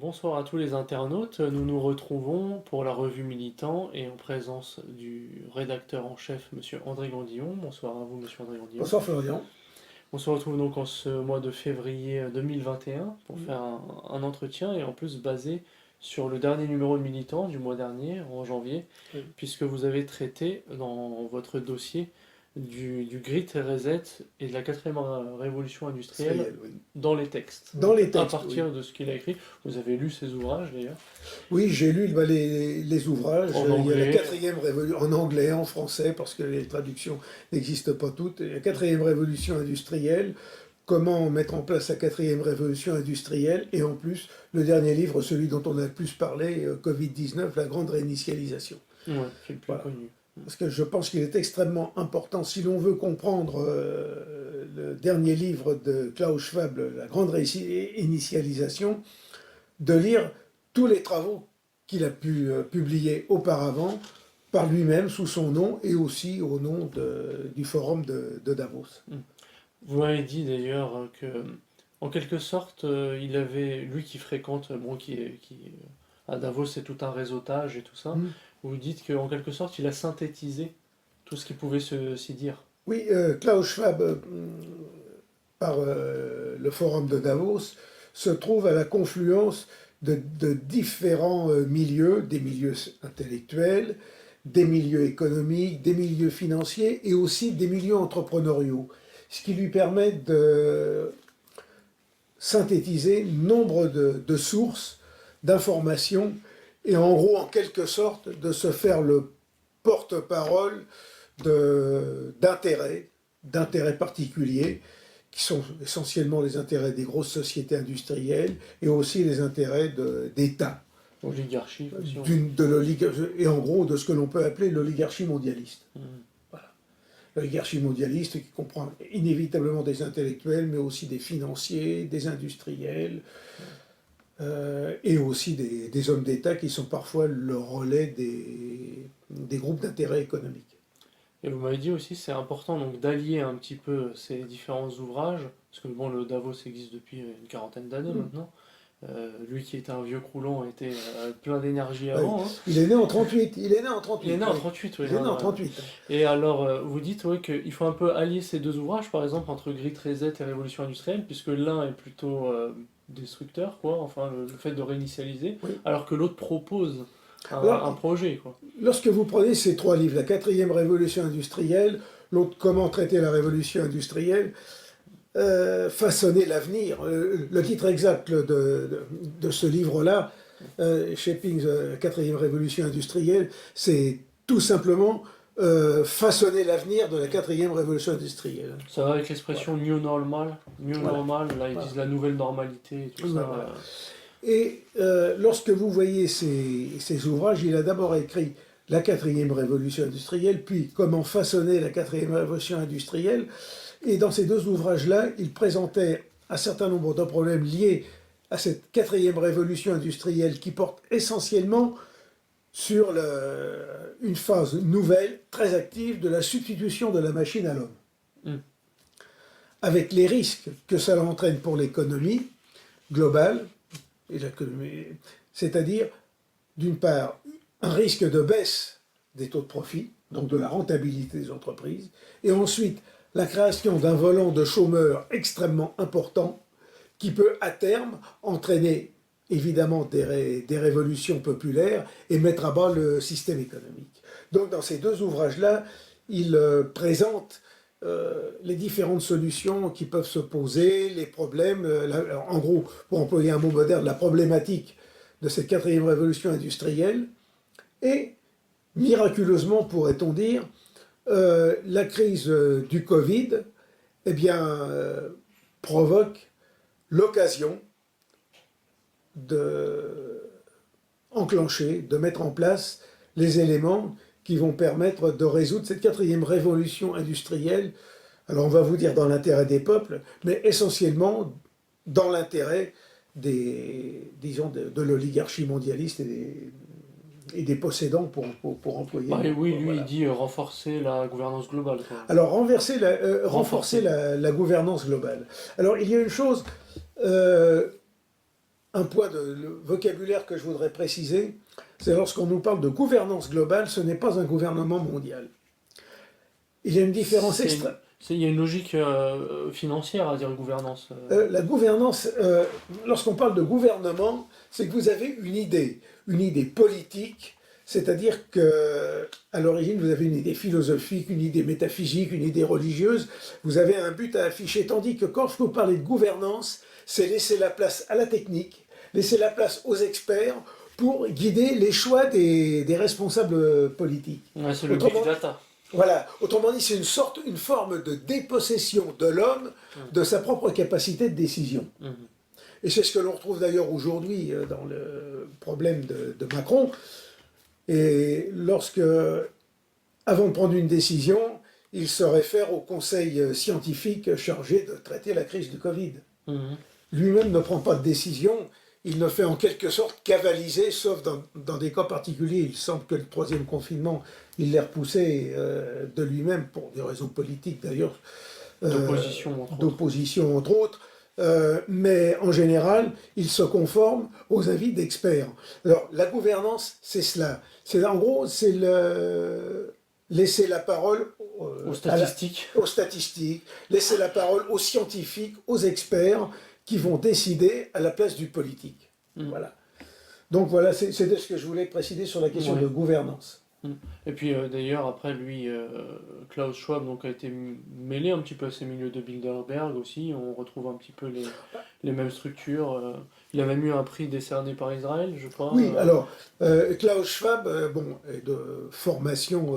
Bonsoir à tous les internautes, nous nous retrouvons pour la revue Militant et en présence du rédacteur en chef, Monsieur André Grandillon. Bonsoir à vous, Monsieur André Grandillon. Bonsoir Florian. On se retrouve donc en ce mois de février 2021 pour faire un entretien et en plus basé sur le dernier numéro de Militant du mois dernier, en janvier, Oui. puisque vous avez traité dans votre dossier du Grit et Reset et de la quatrième révolution industrielle Oui. dans les textes. Dans les À textes, partir de ce qu'il a écrit, vous avez lu ses ouvrages d'ailleurs. Oui, j'ai lu les ouvrages. En Il y a anglais. la quatrième révolution, en anglais, en français, parce que les traductions n'existent pas toutes. La quatrième révolution industrielle, comment mettre en place la quatrième révolution industrielle, et en plus, le dernier livre, celui dont on a le plus parlé, Covid-19, la grande réinitialisation. Ouais, c'est le plus Voilà. connu. Parce que je pense qu'il est extrêmement important, si l'on veut comprendre le dernier livre de Klaus Schwab, la grande réinitialisation, de lire tous les travaux qu'il a pu publier auparavant par lui-même, sous son nom, et aussi au nom du forum de Davos. Vous m'avez dit d'ailleurs que, en quelque sorte, il avait, lui qui fréquente, bon, à Davos, c'est tout un réseautage et tout ça. Vous dites qu'en quelque sorte, il a synthétisé tout ce qui pouvait s'y dire. Oui, Klaus Schwab, par le forum de Davos, se trouve à la confluence de différents milieux, des milieux intellectuels, des milieux économiques, des milieux financiers et aussi des milieux entrepreneuriaux, ce qui lui permet de synthétiser nombre de sources, d'informations, et en gros, en quelque sorte, de se faire le porte-parole d'intérêts particuliers, qui sont essentiellement les intérêts des grosses sociétés industrielles et aussi les intérêts d'États. Oligarchie, aussi. Et en gros, de ce que l'on peut appeler l'oligarchie mondialiste. Voilà. L'oligarchie mondialiste qui comprend inévitablement des intellectuels, mais aussi des financiers, des industriels, et aussi des hommes d'État qui sont parfois le relais des groupes d'intérêt économiques. Et vous m'avez dit aussi, c'est important donc d'allier un petit peu ces différents ouvrages, parce que bon, le Davos existe depuis une quarantaine d'années maintenant. Lui qui était un vieux croulant était plein d'énergie avant. Ouais. Hein. Il est né en 38. Il est né en 38. Il est né en 38, oui. Il est né en 38. Et alors, vous dites ouais, qu'il faut un peu allier ces deux ouvrages, par exemple, entre Grit Reset et Révolution industrielle, puisque l'un est plutôt destructeur, quoi, enfin, le fait de réinitialiser, Oui. alors que l'autre propose un projet, quoi. Lorsque vous prenez ces trois livres, la quatrième révolution industrielle, l'autre comment traiter la révolution industrielle, façonner l'avenir. Le titre exact de ce livre-là, Shaping the quatrième révolution industrielle, c'est tout simplement façonner l'avenir de la quatrième révolution industrielle. Ça va avec l'expression new normal, normal, là ils disent la nouvelle normalité et tout ça. Voilà. Et lorsque vous voyez ces ouvrages, il a d'abord écrit la quatrième révolution industrielle, puis comment façonner la quatrième révolution industrielle. Et dans ces deux ouvrages-là, il présentait un certain nombre de problèmes liés à cette quatrième révolution industrielle qui porte essentiellement sur une phase nouvelle, très active, de la substitution de la machine à l'homme. Avec les risques que cela entraîne pour l'économie globale, c'est-à-dire, d'une part, un risque de baisse des taux de profit, donc de la rentabilité des entreprises, et ensuite, la création d'un volant de chômeurs extrêmement important qui peut à terme entraîner évidemment des révolutions populaires et mettre à bas le système économique. Donc dans ces deux ouvrages-là, il présente les différentes solutions qui peuvent se poser, les problèmes, en gros, pour employer un mot moderne, la problématique de cette quatrième révolution industrielle, et miraculeusement, pourrait-on dire, la crise du Covid provoque l'occasion d'enclencher, de mettre en place les éléments qui vont permettre de résoudre cette quatrième révolution industrielle. Alors on va vous dire dans l'intérêt des peuples, mais essentiellement dans l'intérêt de l'oligarchie mondialiste et des possédants pour employer. Oui, lui voilà. il dit renforcer la gouvernance globale. Quoi. Alors renforcer la gouvernance globale. Alors il y a une chose, un point de le vocabulaire que je voudrais préciser, c'est lorsqu'on nous parle de gouvernance globale, ce n'est pas un gouvernement mondial. Il y a une différence extrême. Il y a une logique financière à dire gouvernance. La gouvernance, lorsqu'on parle de gouvernement, c'est que vous avez une idée politique, c'est-à-dire que à l'origine vous avez une idée philosophique, une idée métaphysique, une idée religieuse, vous avez un but à afficher, tandis que quand vous parlez de gouvernance, c'est laisser la place à la technique, laisser la place aux experts pour guider les choix des responsables politiques. Ouais, c'est le big data. Voilà, autrement dit, c'est une forme de dépossession de l'homme de sa propre capacité de décision. Et c'est ce que l'on retrouve d'ailleurs aujourd'hui dans le problème de Macron. Et lorsque, avant de prendre une décision, il se réfère au conseil scientifique chargé de traiter la crise du Covid. Lui-même ne prend pas de décision, il ne fait en quelque sorte qu'avaliser, sauf dans des cas particuliers. Il semble que le troisième confinement, il l'ait repoussé de lui-même, pour des raisons politiques d'ailleurs. D'opposition entre autres. Mais en général, il se conforme aux avis d'experts. Alors, la gouvernance, c'est cela. En gros, c'est laisser la parole aux statistiques. Aux statistiques, laisser la parole aux scientifiques, aux experts, qui vont décider à la place du politique. Voilà. Donc voilà, c'est ce que je voulais préciser sur la question de gouvernance. Et puis d'ailleurs, après lui, Klaus Schwab donc, a été mêlé un petit peu à ces milieux de Bilderberg aussi. On retrouve un petit peu les mêmes structures. Il a même eu un prix décerné par Israël, je crois. Oui, alors, Klaus Schwab, est de formation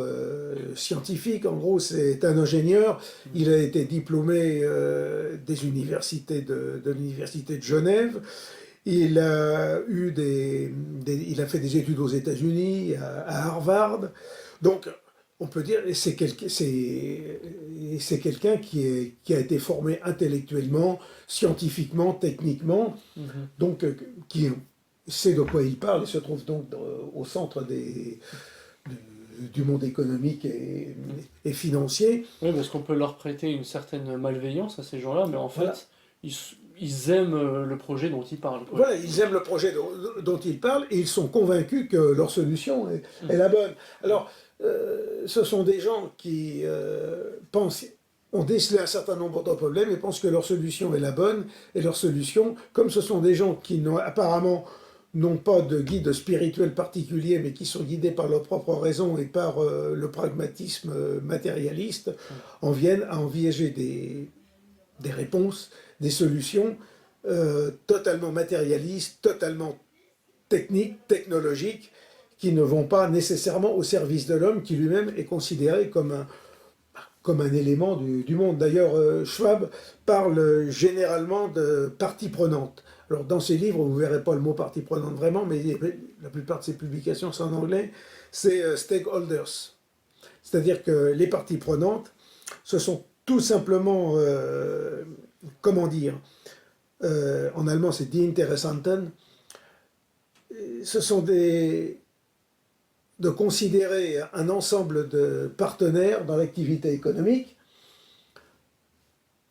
scientifique, en gros, c'est un ingénieur. Il a été diplômé des universités de l'université de Genève. Il a il a fait des études aux États-Unis, à Harvard. Donc, on peut dire, c'est quelqu'un qui a été formé intellectuellement, scientifiquement, techniquement, donc qui sait de quoi il parle et se trouve donc au centre du monde économique et financier. Oui, parce qu'on peut leur prêter une certaine malveillance à ces gens-là, mais en fait, ils aiment le projet dont ils parlent. Voilà, ils aiment le projet dont ils parlent et ils sont convaincus que leur solution est la bonne. Alors, ce sont des gens qui ont décelé un certain nombre de problèmes et pensent que leur solution est la bonne. Et leur solution, comme ce sont des gens qui apparemment n'ont pas de guide spirituel particulier, mais qui sont guidés par leur propre raison et par le pragmatisme matérialiste, en viennent à envisager des réponses, des solutions totalement matérialistes, totalement techniques, technologiques, qui ne vont pas nécessairement au service de l'homme, qui lui-même est considéré comme un élément du monde. D'ailleurs, Schwab parle généralement de partie prenante. Alors, dans ses livres, vous ne verrez pas le mot partie prenante vraiment, mais la plupart de ses publications sont en anglais, c'est stakeholders. C'est-à-dire que les parties prenantes, ce sont tout simplement, comment dire, en allemand c'est die Interessanten, ce sont de considérer un ensemble de partenaires dans l'activité économique.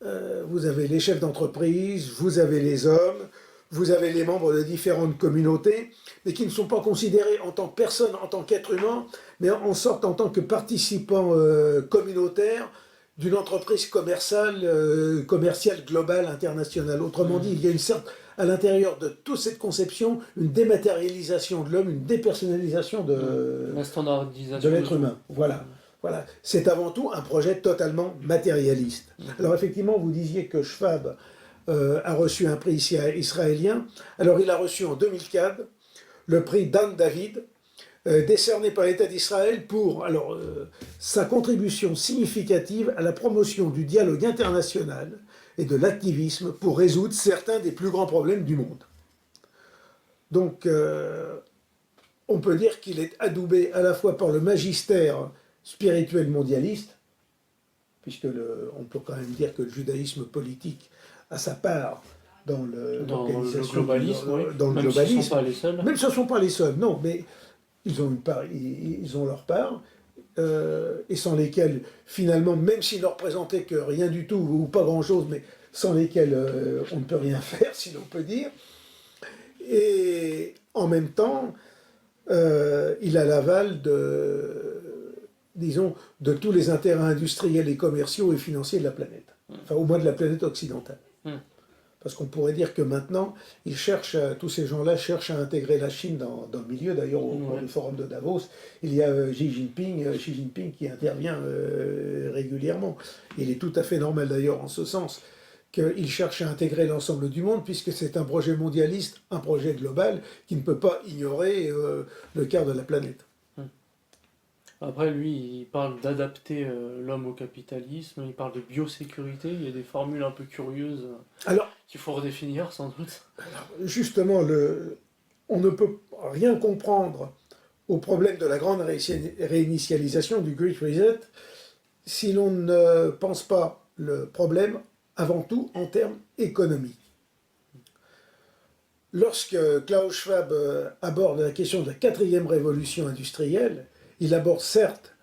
Vous avez les chefs d'entreprise, vous avez les hommes, vous avez les membres de différentes communautés, mais qui ne sont pas considérés en tant que personnes, en tant qu'êtres humains, mais en sorte en tant que participants communautaires d'une entreprise commerciale globale, internationale. Autrement dit, il y a à l'intérieur de toute cette conception, une dématérialisation de l'homme, une dépersonnalisation la standardisation de l'être humain. Voilà. C'est avant tout un projet totalement matérialiste. Alors effectivement, vous disiez que Schwab a reçu un prix ici israélien. Alors il a reçu en 2004 le prix Dan David, décerné par l'État d'Israël pour sa contribution significative à la promotion du dialogue international et de l'activisme pour résoudre certains des plus grands problèmes du monde. Donc, on peut dire qu'il est adoubé à la fois par le magistère spirituel mondialiste, puisque on peut quand même dire que le judaïsme politique a sa part dans le globalisme. Même si ce ne sont pas les seuls. Même si ce ne sont pas les seuls, non, mais ils ont leur part, et sans lesquels, finalement, même s'ils ne représentaient que rien du tout, ou pas grand-chose, mais sans lesquels on ne peut rien faire, si l'on peut dire. Et en même temps, il a l'aval disons, de tous les intérêts industriels et commerciaux et financiers de la planète. Enfin, au moins de la planète occidentale. Parce qu'on pourrait dire que maintenant, tous ces gens-là cherchent à intégrer la Chine dans le milieu. D'ailleurs, au cours du forum de Davos, il y a Xi Jinping qui intervient régulièrement. Il est tout à fait normal d'ailleurs en ce sens qu'il cherche à intégrer l'ensemble du monde, puisque c'est un projet mondialiste, un projet global, qui ne peut pas ignorer le quart de la planète. Après, lui, il parle d'adapter l'homme au capitalisme, il parle de biosécurité, il y a des formules un peu curieuses qu'il faut redéfinir sans doute. Alors, justement, on ne peut rien comprendre au problème de la grande réinitialisation du Great Reset si l'on ne pense pas le problème avant tout en termes économiques. Lorsque Klaus Schwab aborde la question de la 4e révolution industrielle, il aborde certes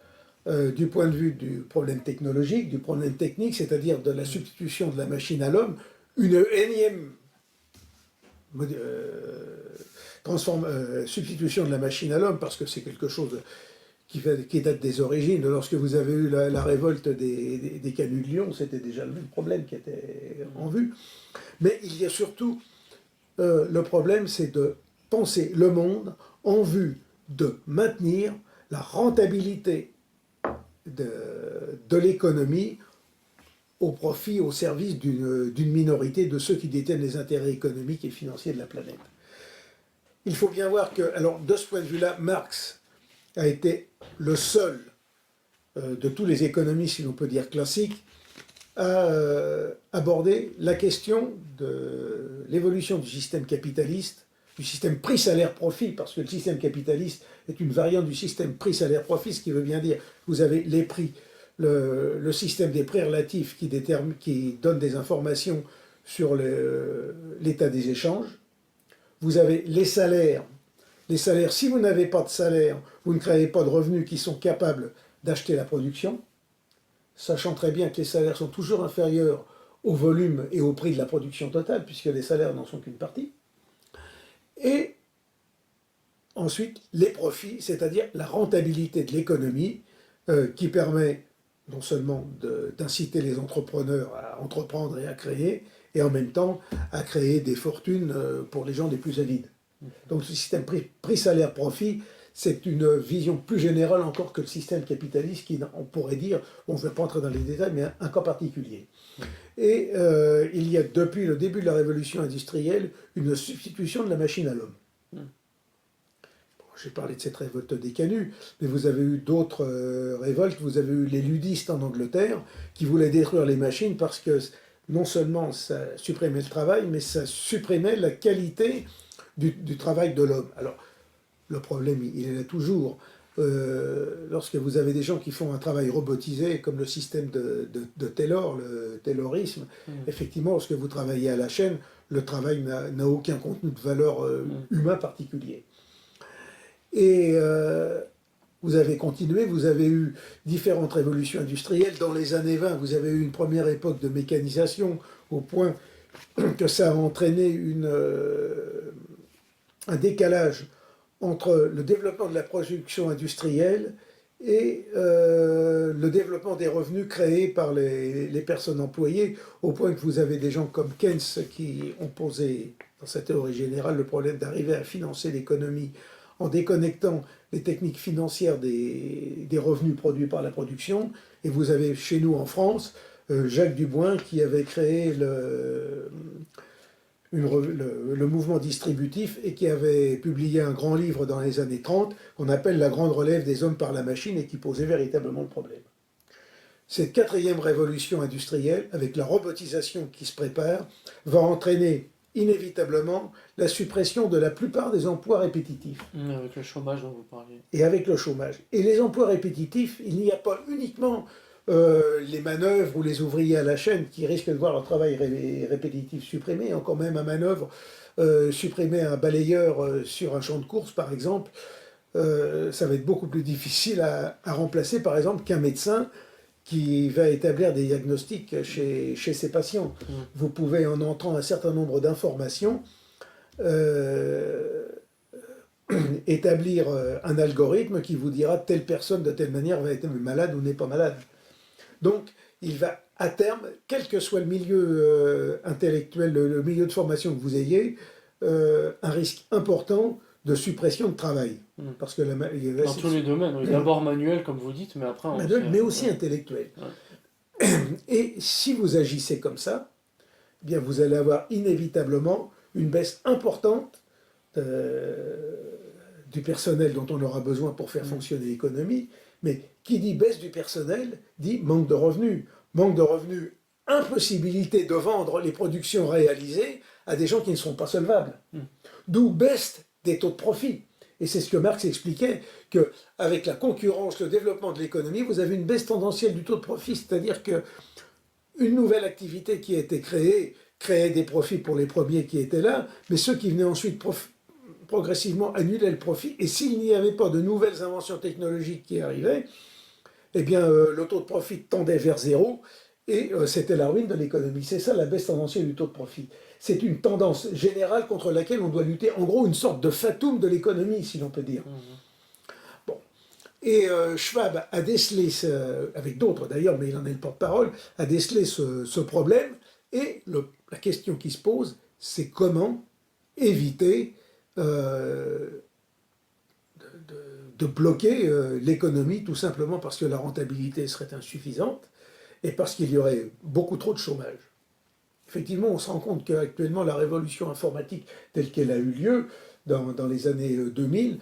du point de vue du problème technologique, du problème technique, c'est-à-dire de la substitution de la machine à l'homme, une énième substitution de la machine à l'homme, parce que c'est quelque chose qui date des origines. Lorsque vous avez eu la révolte des canuts de Lyon, c'était déjà le même problème qui était en vue. Mais il y a surtout le problème, c'est de penser le monde en vue de maintenir la rentabilité de l'économie au profit, au service d'une minorité de ceux qui détiennent les intérêts économiques et financiers de la planète. Il faut bien voir que, alors de ce point de vue-là, Marx a été le seul de tous les économistes, si l'on peut dire classiques, à aborder la question de l'évolution du système capitaliste, du système prix-salaire-profit, parce que le système capitaliste est une variante du système prix-salaire-profit, ce qui veut bien dire vous avez les prix, le système des prix relatifs qui donne des informations sur l'état des échanges. Vous avez les salaires. Les salaires, si vous n'avez pas de salaire, vous ne créez pas de revenus qui sont capables d'acheter la production, sachant très bien que les salaires sont toujours inférieurs au volume et au prix de la production totale, puisque les salaires n'en sont qu'une partie. Et ensuite, les profits, c'est-à-dire la rentabilité de l'économie, qui permet non seulement d'inciter les entrepreneurs à entreprendre et à créer, et en même temps à créer des fortunes pour les gens les plus avides. Donc le système prix-salaire-profit, c'est une vision plus générale encore que le système capitaliste qui, on pourrait dire, on ne veut pas entrer dans les détails, mais un cas particulier. Et il y a depuis le début de la révolution industrielle une substitution de la machine à l'homme. J'ai parlé de cette révolte des canuts, mais vous avez eu d'autres révoltes. Vous avez eu les ludistes en Angleterre qui voulaient détruire les machines parce que non seulement ça supprimait le travail, mais ça supprimait la qualité du travail de l'homme. Alors, le problème, il est là toujours. Lorsque vous avez des gens qui font un travail robotisé, comme le système de Taylor, le Taylorisme, effectivement, lorsque vous travaillez à la chaîne, le travail n'a aucun contenu de valeur humain particulier. Et vous avez continué, vous avez eu différentes révolutions industrielles. Dans les années 20, vous avez eu une première époque de mécanisation, au point que ça a entraîné un décalage entre le développement de la production industrielle et le développement des revenus créés par les personnes employées, au point que vous avez des gens comme Keynes qui ont posé, dans sa théorie générale, le problème d'arriver à financer l'économie en déconnectant les techniques financières des revenus produits par la production. Et vous avez chez nous en France, Jacques Duboin qui avait créé le mouvement distributif et qui avait publié un grand livre dans les années 30 qu'on appelle La grande relève des hommes par la machine et qui posait véritablement le problème. Cette 4e révolution industrielle, avec la robotisation qui se prépare, va entraîner inévitablement la suppression de la plupart des emplois répétitifs. Avec le chômage dont vous parliez. Et avec le chômage. Et les emplois répétitifs, il n'y a pas uniquement les manœuvres ou les ouvriers à la chaîne qui risquent de voir leur travail répétitif supprimé, encore même à manœuvre, supprimer un balayeur sur un champ de course par exemple, ça va être beaucoup plus difficile à remplacer par exemple qu'un médecin qui va établir des diagnostics chez ses patients. Vous pouvez, en entrant un certain nombre d'informations, établir un algorithme qui vous dira telle personne de telle manière va être malade ou n'est pas malade. Donc, il va à terme, quel que soit le milieu intellectuel, le milieu de formation que vous ayez, un risque important de suppression de travail. Parce que dans tous les domaines, oui. D'abord manuel, comme vous dites, mais après... mais aussi intellectuel. Ouais. Et si vous agissez comme ça, eh bien vous allez avoir inévitablement une baisse importante du personnel dont on aura besoin pour faire fonctionner l'économie. Mais qui dit baisse du personnel, dit manque de revenus. Manque de revenus, impossibilité de vendre les productions réalisées à des gens qui ne seront pas solvables. D'où baisse des taux de profit. Et c'est ce que Marx expliquait, qu'avec la concurrence, le développement de l'économie, vous avez une baisse tendancielle du taux de profit, c'est-à-dire qu'une nouvelle activité qui a été créait des profits pour les premiers qui étaient là, mais ceux qui venaient ensuite progressivement annulaient le profit, et s'il n'y avait pas de nouvelles inventions technologiques qui arrivaient, eh bien le taux de profit tendait vers zéro, et c'était la ruine de l'économie. C'est ça la baisse tendancielle du taux de profit. C'est une tendance générale contre laquelle on doit lutter. En gros, une sorte de fatum de l'économie, si l'on peut dire. Bon. Et Schwab a décelé, avec d'autres d'ailleurs, mais il en est le porte-parole, a décelé ce problème. Et la question qui se pose, c'est comment éviter de bloquer l'économie, tout simplement parce que la rentabilité serait insuffisante et parce qu'il y aurait beaucoup trop de chômage. Effectivement, on se rend compte qu'actuellement, la révolution informatique telle qu'elle a eu lieu dans les années 2000,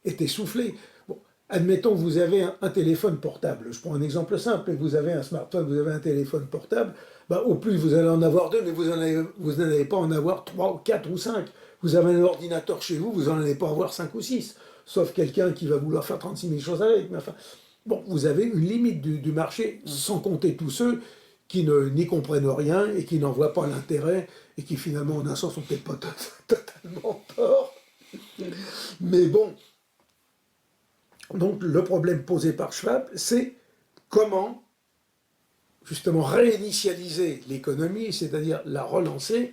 est essoufflée. Bon, admettons que vous avez un téléphone portable. Je prends un exemple simple. Vous avez un smartphone, vous avez un téléphone portable. Au plus, vous allez en avoir deux, mais vous n'allez pas en avoir 3 ou 4 ou 5. Vous avez un ordinateur chez vous, vous n'en allez pas avoir 5 ou 6. Sauf quelqu'un qui va vouloir faire 36 000 choses avec. Mais enfin, vous avez une limite du marché, sans compter tous ceux qui n'y comprennent rien et qui n'en voient pas l'intérêt et qui finalement, en un sens, sont peut-être pas totalement tort. Mais bon, donc le problème posé par Schwab, c'est comment justement réinitialiser l'économie, c'est-à-dire la relancer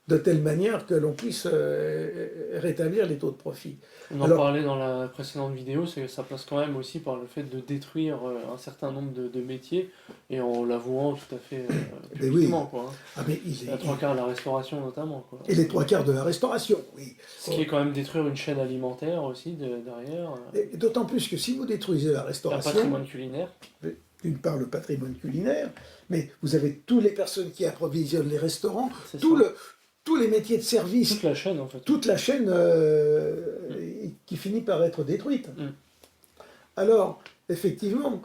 de telle manière que l'on puisse rétablir les taux de profit. On en parlait dans la précédente vidéo, c'est que ça passe quand même aussi par le fait de détruire un certain nombre de métiers, et en l'avouant tout à fait publiquement. Oui. Quoi. Ah, mais la 3/4 de la restauration notamment. Quoi. Et les 3/4 de la restauration, oui. Ce qui est quand même détruire une chaîne alimentaire aussi derrière. Et d'autant plus que si vous détruisez la restauration... Un patrimoine culinaire. D'une part le patrimoine culinaire, mais vous avez toutes les personnes qui approvisionnent les restaurants, tous les métiers de service. Toute la chaîne, en fait. Toute la chaîne qui finit par être détruite. Alors, effectivement,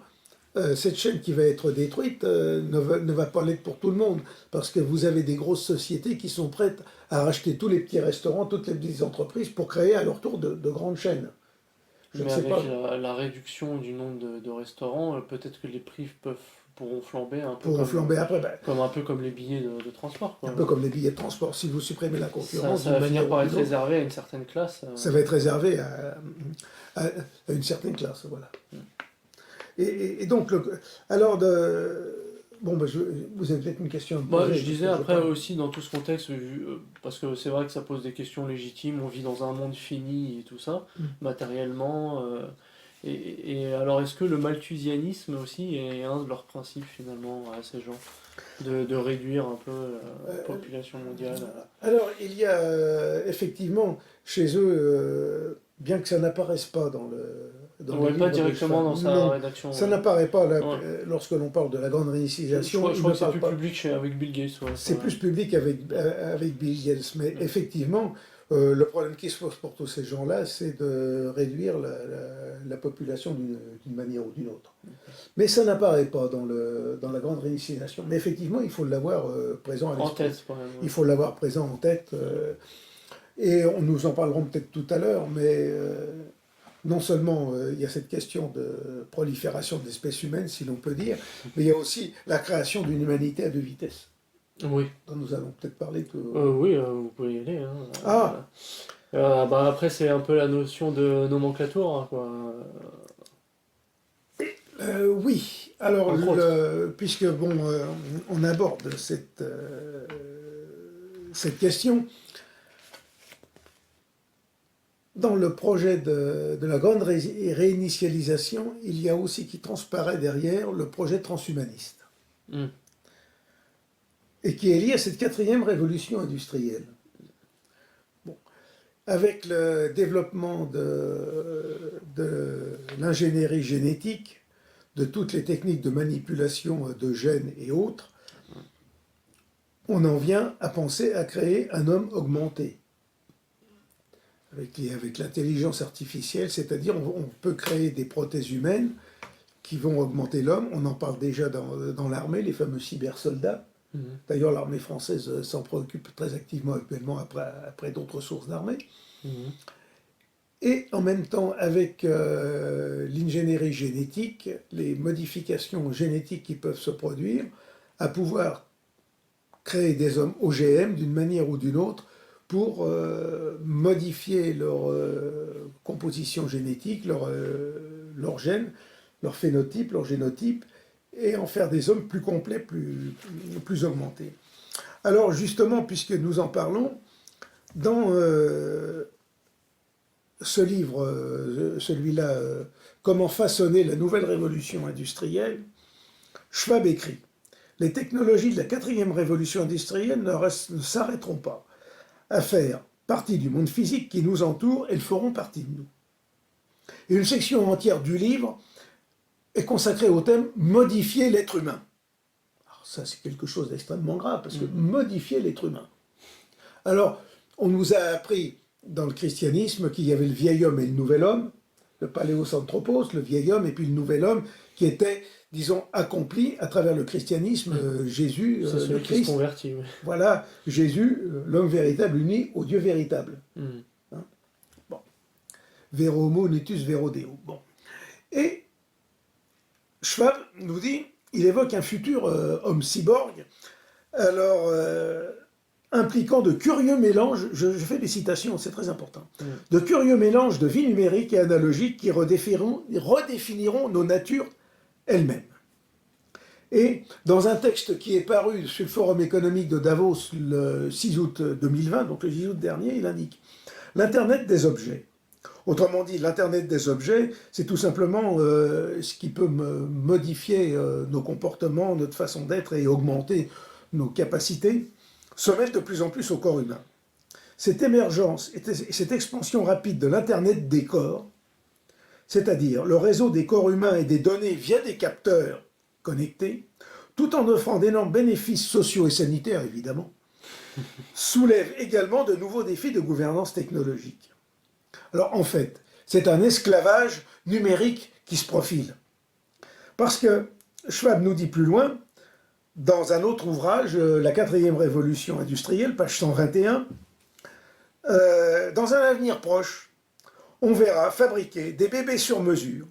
cette chaîne qui va être détruite ne va pas l'être pour tout le monde, parce que vous avez des grosses sociétés qui sont prêtes à racheter tous les petits restaurants, toutes les petites entreprises, pour créer à leur tour de grandes chaînes. Mais avec la réduction du nombre de restaurants, peut-être que les prix pourront flamber un peu. Un peu comme les billets de transport. Quoi. Un peu comme les billets de transport. Si vous supprimez la concurrence... Ça va finir par être réservé à une certaine classe. Ça va être réservé à une certaine classe, voilà. Et donc, vous avez peut-être une question à me poser. Je disais après aussi dans tout ce contexte, parce que c'est vrai que ça pose des questions légitimes, on vit dans un monde fini et tout ça, matériellement. Et alors est-ce que le malthusianisme aussi est un de leurs principes finalement à ces gens, de réduire un peu la population mondiale? Alors il y a effectivement chez eux, bien que ça n'apparaisse pas dans le... pas directement dans sa rédaction. Ça n'apparaît pas lorsque l'on parle de la grande réinitialisation. Je crois que c'est plus public avec Bill Gates. C'est plus public avec Bill Gates, mais effectivement, le problème qui se pose pour tous ces gens-là, c'est de réduire la population d'une manière ou d'une autre. Mais ça n'apparaît pas dans la grande réinitialisation. Mais effectivement, il faut l'avoir présent à l'esprit. En tête, quand même. Il faut l'avoir présent en tête. Et nous en parlerons peut-être tout à l'heure, mais non seulement il y a cette question de prolifération de l'espèce humaine, si l'on peut dire, mais il y a aussi la création d'une humanité à deux vitesses. Oui. Dont nous allons peut-être parler tout. Oui, vous pouvez y aller. Après, c'est un peu la notion de nomenclature, hein, quoi. Oui. Alors, puisque on aborde cette question, dans le projet de la grande réinitialisation, il y a aussi qui transparaît derrière le projet transhumaniste. Mm. Et qui est lié à cette quatrième révolution industrielle. Bon. Avec le développement de l'ingénierie génétique, de toutes les techniques de manipulation de gènes et autres, on en vient à penser à créer un homme augmenté. Avec l'intelligence artificielle, c'est-à-dire on peut créer des prothèses humaines qui vont augmenter l'homme. On en parle déjà dans l'armée, les fameux cybersoldats. D'ailleurs, l'armée française s'en préoccupe très activement actuellement après d'autres sources d'armée. Et en même temps, avec l'ingénierie génétique, les modifications génétiques qui peuvent se produire, à pouvoir créer des hommes OGM d'une manière ou d'une autre pour modifier leur composition génétique, leur gène, leur phénotype, leur génotype, et en faire des hommes plus complets, plus augmentés. Alors justement, puisque nous en parlons, dans ce livre, celui-là, Comment façonner la nouvelle révolution industrielle, Schwab écrit « Les technologies de la quatrième révolution industrielle ne s'arrêteront pas à faire partie du monde physique qui nous entoure, elles feront partie de nous. » Et une section entière du livre est consacrée au thème « Modifier l'être humain ». Alors ça, c'est quelque chose d'extrêmement grave, parce que modifier l'être humain. Alors, on nous a appris dans le christianisme qu'il y avait le vieil homme et le nouvel homme, le paléosanthropos, le vieil homme, et puis le nouvel homme, qui était, disons, accompli à travers le christianisme, Jésus, le Christ. Converti, oui. Voilà, Jésus, l'homme véritable uni au Dieu véritable. Hein? Bon. Vero homo natus vero deo. Bon. Et Schwab nous dit, il évoque un futur homme cyborg, alors impliquant de curieux mélanges, je fais des citations, c'est très important, de curieux mélanges de vie numérique et analogique qui redéfiniront nos natures elles-mêmes. Et dans un texte qui est paru sur le Forum économique de Davos le 6 août 2020, donc le 6 août dernier, il indique « L'Internet des objets ». Autrement dit, l'Internet des objets, c'est tout simplement ce qui peut modifier nos comportements, notre façon d'être et augmenter nos capacités, se mettent de plus en plus au corps humain. Cette émergence et cette expansion rapide de l'Internet des corps, c'est-à-dire le réseau des corps humains et des données via des capteurs connectés, tout en offrant d'énormes bénéfices sociaux et sanitaires, évidemment, soulève également de nouveaux défis de gouvernance technologique. Alors en fait, c'est un esclavage numérique qui se profile. Parce que Schwab nous dit plus loin, dans un autre ouvrage, La quatrième révolution industrielle, page 121, dans un avenir proche, on verra fabriquer des bébés sur mesure,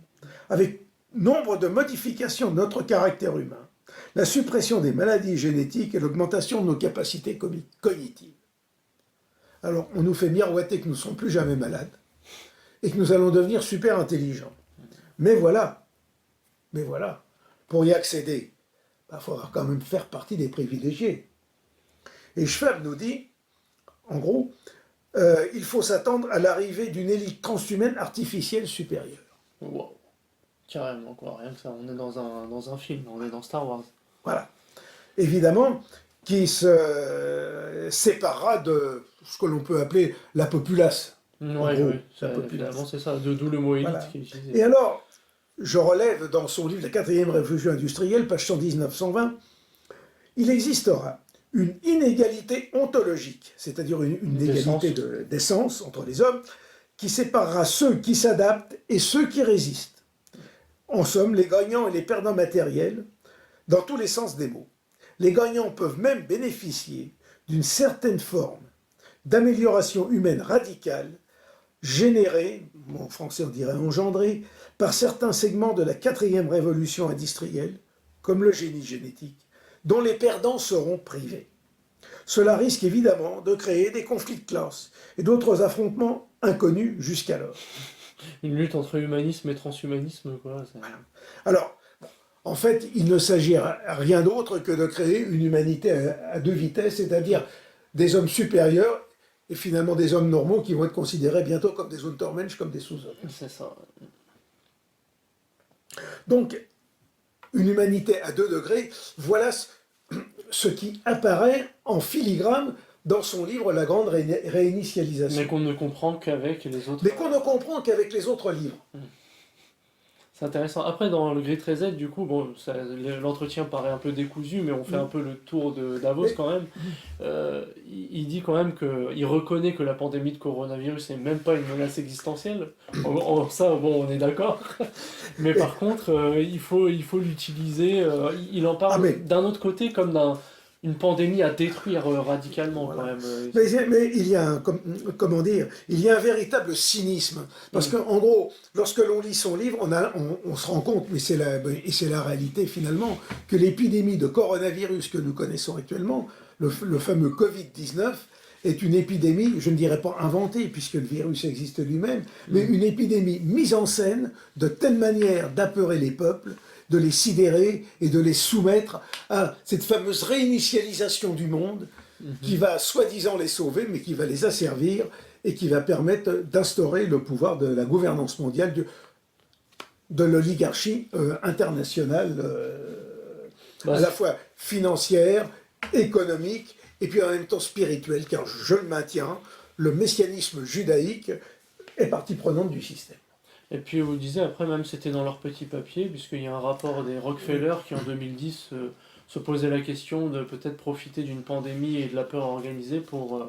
avec nombre de modifications de notre caractère humain, la suppression des maladies génétiques et l'augmentation de nos capacités cognitives. Alors, on nous fait miroiter que nous ne serons plus jamais malades et que nous allons devenir super intelligents. Mais voilà, pour y accéder, il faudra quand même faire partie des privilégiés. Et Schwab nous dit, en gros, il faut s'attendre à l'arrivée d'une élite transhumaine artificielle supérieure. Wow. Carrément, quoi. Rien que ça, on est dans un film, on est dans Star Wars. Voilà. Évidemment, qui se séparera de ce que l'on peut appeler la populace. Oui, finalement, c'est ça, d'où le mot élite qui est utilisé. Et alors, je relève dans son livre La quatrième révolution industrielle, page 119-120, il existera une inégalité ontologique, c'est-à-dire une égalité d'essence entre les hommes, qui séparera ceux qui s'adaptent et ceux qui résistent. En somme, les gagnants et les perdants matériels, dans tous les sens des mots. Les gagnants peuvent même bénéficier d'une certaine forme d'amélioration humaine radicale, générée, en français on dirait engendrée, par certains segments de la quatrième révolution industrielle, comme le génie génétique, dont les perdants seront privés. Cela risque évidemment de créer des conflits de classe et d'autres affrontements inconnus jusqu'alors. Une lutte entre humanisme et transhumanisme, quoi. Voilà. Alors, en fait, il ne s'agit rien d'autre que de créer une humanité à deux vitesses, c'est-à-dire des hommes supérieurs et finalement des hommes normaux qui vont être considérés bientôt comme des Untermensch, comme des sous-hommes. C'est ça. Donc, une humanité à 2 degrés, voilà ce qui apparaît en filigrane dans son livre La Grande Réinitialisation. Mais qu'on ne comprend qu'avec les autres. Mais qu'on ne comprend qu'avec les autres livres. C'est intéressant. Après, dans le Gris 13Z, du coup, bon, l'entretien paraît un peu décousu, mais on fait un peu le tour de Davos quand même. Il dit quand même qu'il reconnaît que la pandémie de coronavirus n'est même pas une menace existentielle. Ça, bon, on est d'accord. Mais par contre, il faut l'utiliser. Il en parle d'un autre côté comme une pandémie à détruire radicalement quand même. Mais il y a comment dire, il y a un véritable cynisme. Parce qu'en gros, lorsque l'on lit son livre, on se rend compte, et c'est la réalité finalement, que l'épidémie de coronavirus que nous connaissons actuellement, le fameux Covid-19, est une épidémie, je ne dirais pas inventée, puisque le virus existe lui-même, mais une épidémie mise en scène de telle manière d'apeurer les peuples, de les sidérer et de les soumettre à cette fameuse réinitialisation du monde qui va soi-disant les sauver, mais qui va les asservir et qui va permettre d'instaurer le pouvoir de la gouvernance mondiale, de l'oligarchie internationale, à la fois financière, économique, et puis en même temps spirituelle, car je le maintiens, le messianisme judaïque est partie prenante du système. Et puis vous disiez, après même c'était dans leur petit papier, puisqu'il y a un rapport des Rockefeller qui en 2010 se posait la question de peut-être profiter d'une pandémie et de la peur organisée pour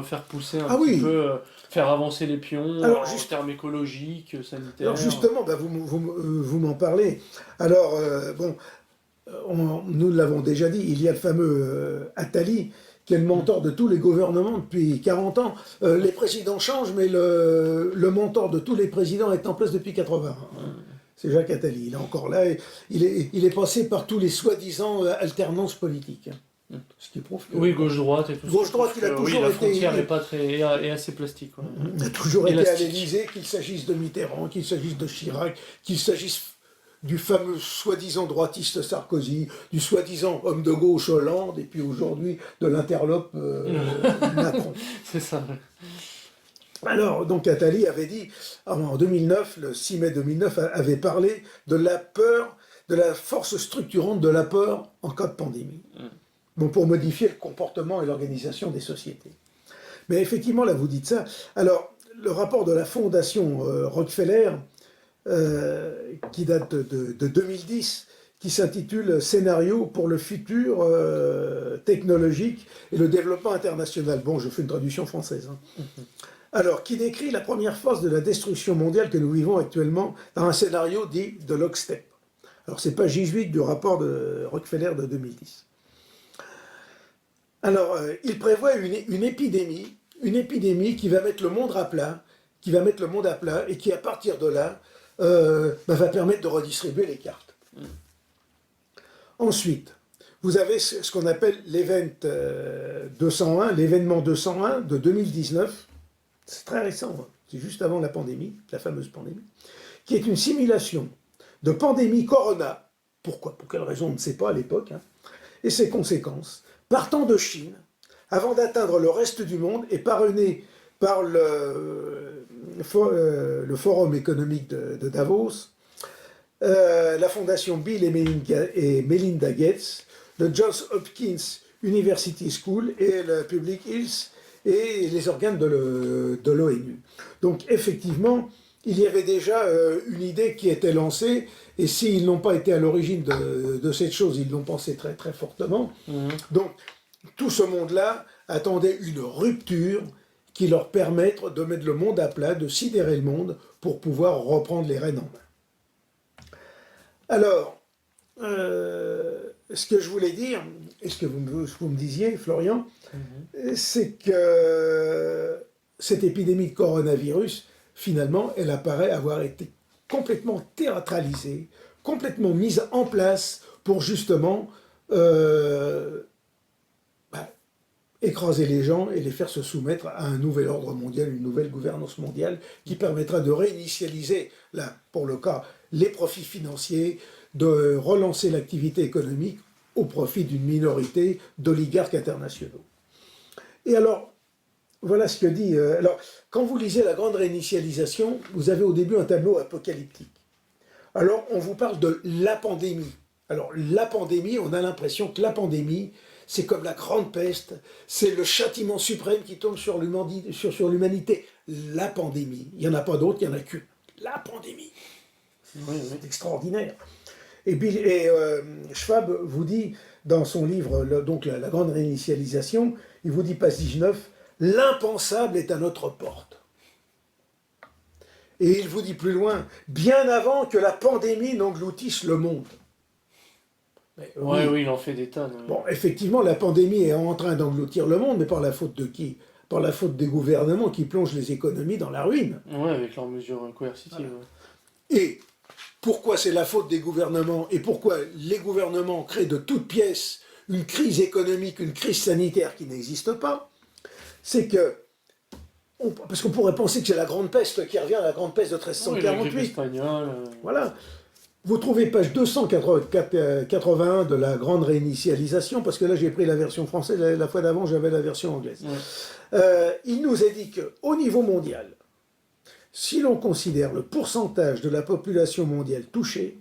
faire pousser un petit peu, faire avancer les pions en termes écologiques, sanitaires. Alors justement, vous m'en parlez. Alors, nous l'avons déjà dit, il y a le fameux Attali, qui est le mentor de tous les gouvernements depuis 40 ans. Les présidents changent, mais le mentor de tous les présidents est en place depuis 80 ans. C'est Jacques Attali, il est encore là. Il est passé par tous les soi-disant alternances politiques. Ce qui prouve que... Oui, gauche-droite et tout ça. Gauche-droite, il a toujours été... la frontière est assez plastique. Ouais. Il a toujours été à l'Élysée, qu'il s'agisse de Mitterrand, qu'il s'agisse de Chirac, qu'il s'agisse du fameux soi-disant droitiste Sarkozy, du soi-disant homme de gauche Hollande, et puis aujourd'hui de l'interlope Macron. C'est ça. Alors, donc Attali avait dit, en 2009, le 6 mai 2009, avait parlé de la peur, de la force structurante de la peur en cas de pandémie. Bon, pour modifier le comportement et l'organisation des sociétés. Mais effectivement, là, vous dites ça. Alors, le rapport de la fondation Rockefeller, qui date de 2010, qui s'intitule « Scénario pour le futur technologique et le développement international ». Bon, je fais une traduction française. Alors, qui décrit la première phase de la destruction mondiale que nous vivons actuellement dans un scénario dit de lockstep. Alors, c'est page 18 du rapport de Rockefeller de 2010. Alors, il prévoit une épidémie qui va mettre le monde à plat, et qui, à partir de là, va permettre de redistribuer les cartes. Ensuite, vous avez ce qu'on appelle l'événement 201 de 2019. C'est très récent, c'est juste avant la pandémie, la fameuse pandémie, qui est une simulation de pandémie corona. Pourquoi? Pour quelle raison? On ne sait pas à l'époque. Et ses conséquences, partant de Chine, avant d'atteindre le reste du monde et parrainé par le Forum économique de Davos, la fondation Bill et Melinda Gates, le Johns Hopkins University School et le Public Health et les organes de l'ONU. Donc effectivement, il y avait déjà une idée qui était lancée, et s'ils n'ont pas été à l'origine de cette chose, ils l'ont pensé très très fortement. Donc tout ce monde-là attendait une rupture qui leur permette de mettre le monde à plat, de sidérer le monde pour pouvoir reprendre les rênes en main. Alors, ce que je voulais dire, et ce que vous me disiez, Florian, c'est que cette épidémie de coronavirus, finalement, elle apparaît avoir été complètement théâtralisée, complètement mise en place pour justement écraser les gens et les faire se soumettre à un nouvel ordre mondial, une nouvelle gouvernance mondiale qui permettra de réinitialiser, là, pour le cas, les profits financiers, de relancer l'activité économique au profit d'une minorité d'oligarques internationaux. Et alors, voilà ce que dit. Alors, quand vous lisez la grande réinitialisation, vous avez au début un tableau apocalyptique. Alors, on vous parle de la pandémie. Alors, la pandémie, on a l'impression que la pandémie, c'est comme la grande peste, c'est le châtiment suprême qui tombe sur l'humanité. La pandémie. Il n'y en a pas d'autre, il n'y en a qu'une. La pandémie. C'est extraordinaire. Schwab vous dit, dans son livre, donc la grande réinitialisation, il vous dit, page 19, l'impensable est à notre porte. Et il vous dit plus loin, bien avant que la pandémie n'engloutisse le monde. Oui, il en fait des tonnes. Bon, effectivement, la pandémie est en train d'engloutir le monde, mais par la faute de qui? Par la faute des gouvernements qui plongent les économies dans la ruine. Oui, avec leurs mesures coercitives. Voilà. Et pourquoi c'est la faute des gouvernements et pourquoi les gouvernements créent de toutes pièces une crise économique, une crise sanitaire qui n'existe pas? C'est que parce qu'on pourrait penser que c'est la grande peste qui revient à la grande peste de 1348. La grippe espagnole. Voilà. Vous trouvez page 281 de la grande réinitialisation, parce que là j'ai pris la version française, la fois d'avant j'avais la version anglaise. Il nous est dit qu'au niveau mondial, si l'on considère le pourcentage de la population mondiale touchée,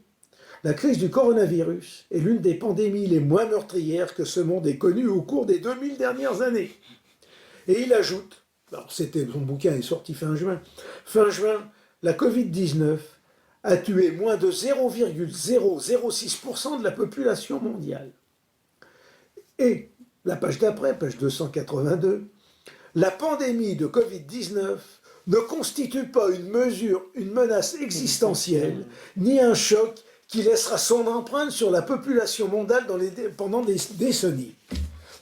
la crise du coronavirus est l'une des pandémies les moins meurtrières que ce monde ait connues au cours des 2000 dernières années. Et il ajoute, alors son bouquin est sorti fin juin, la Covid-19 a tué moins de 0,006% de la population mondiale. Et la page d'après, page 282, la pandémie de Covid-19 ne constitue pas une menace existentielle, ni un choc qui laissera son empreinte sur la population mondiale pendant des décennies.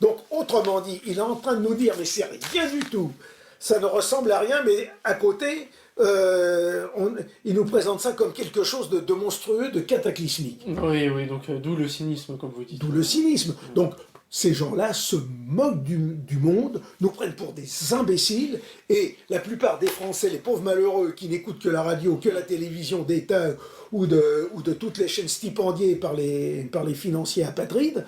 Donc, autrement dit, il est en train de nous dire, mais c'est rien du tout, ça ne ressemble à rien, mais à côté, il nous présente ça comme quelque chose de monstrueux, de cataclysmique. Oui, donc d'où le cynisme, comme vous dites. D'où le cynisme. Donc, ces gens-là se moquent du monde, nous prennent pour des imbéciles, et la plupart des Français, les pauvres malheureux, qui n'écoutent que la radio, que la télévision d'État, ou de toutes les chaînes stipendiées par les financiers apatrides,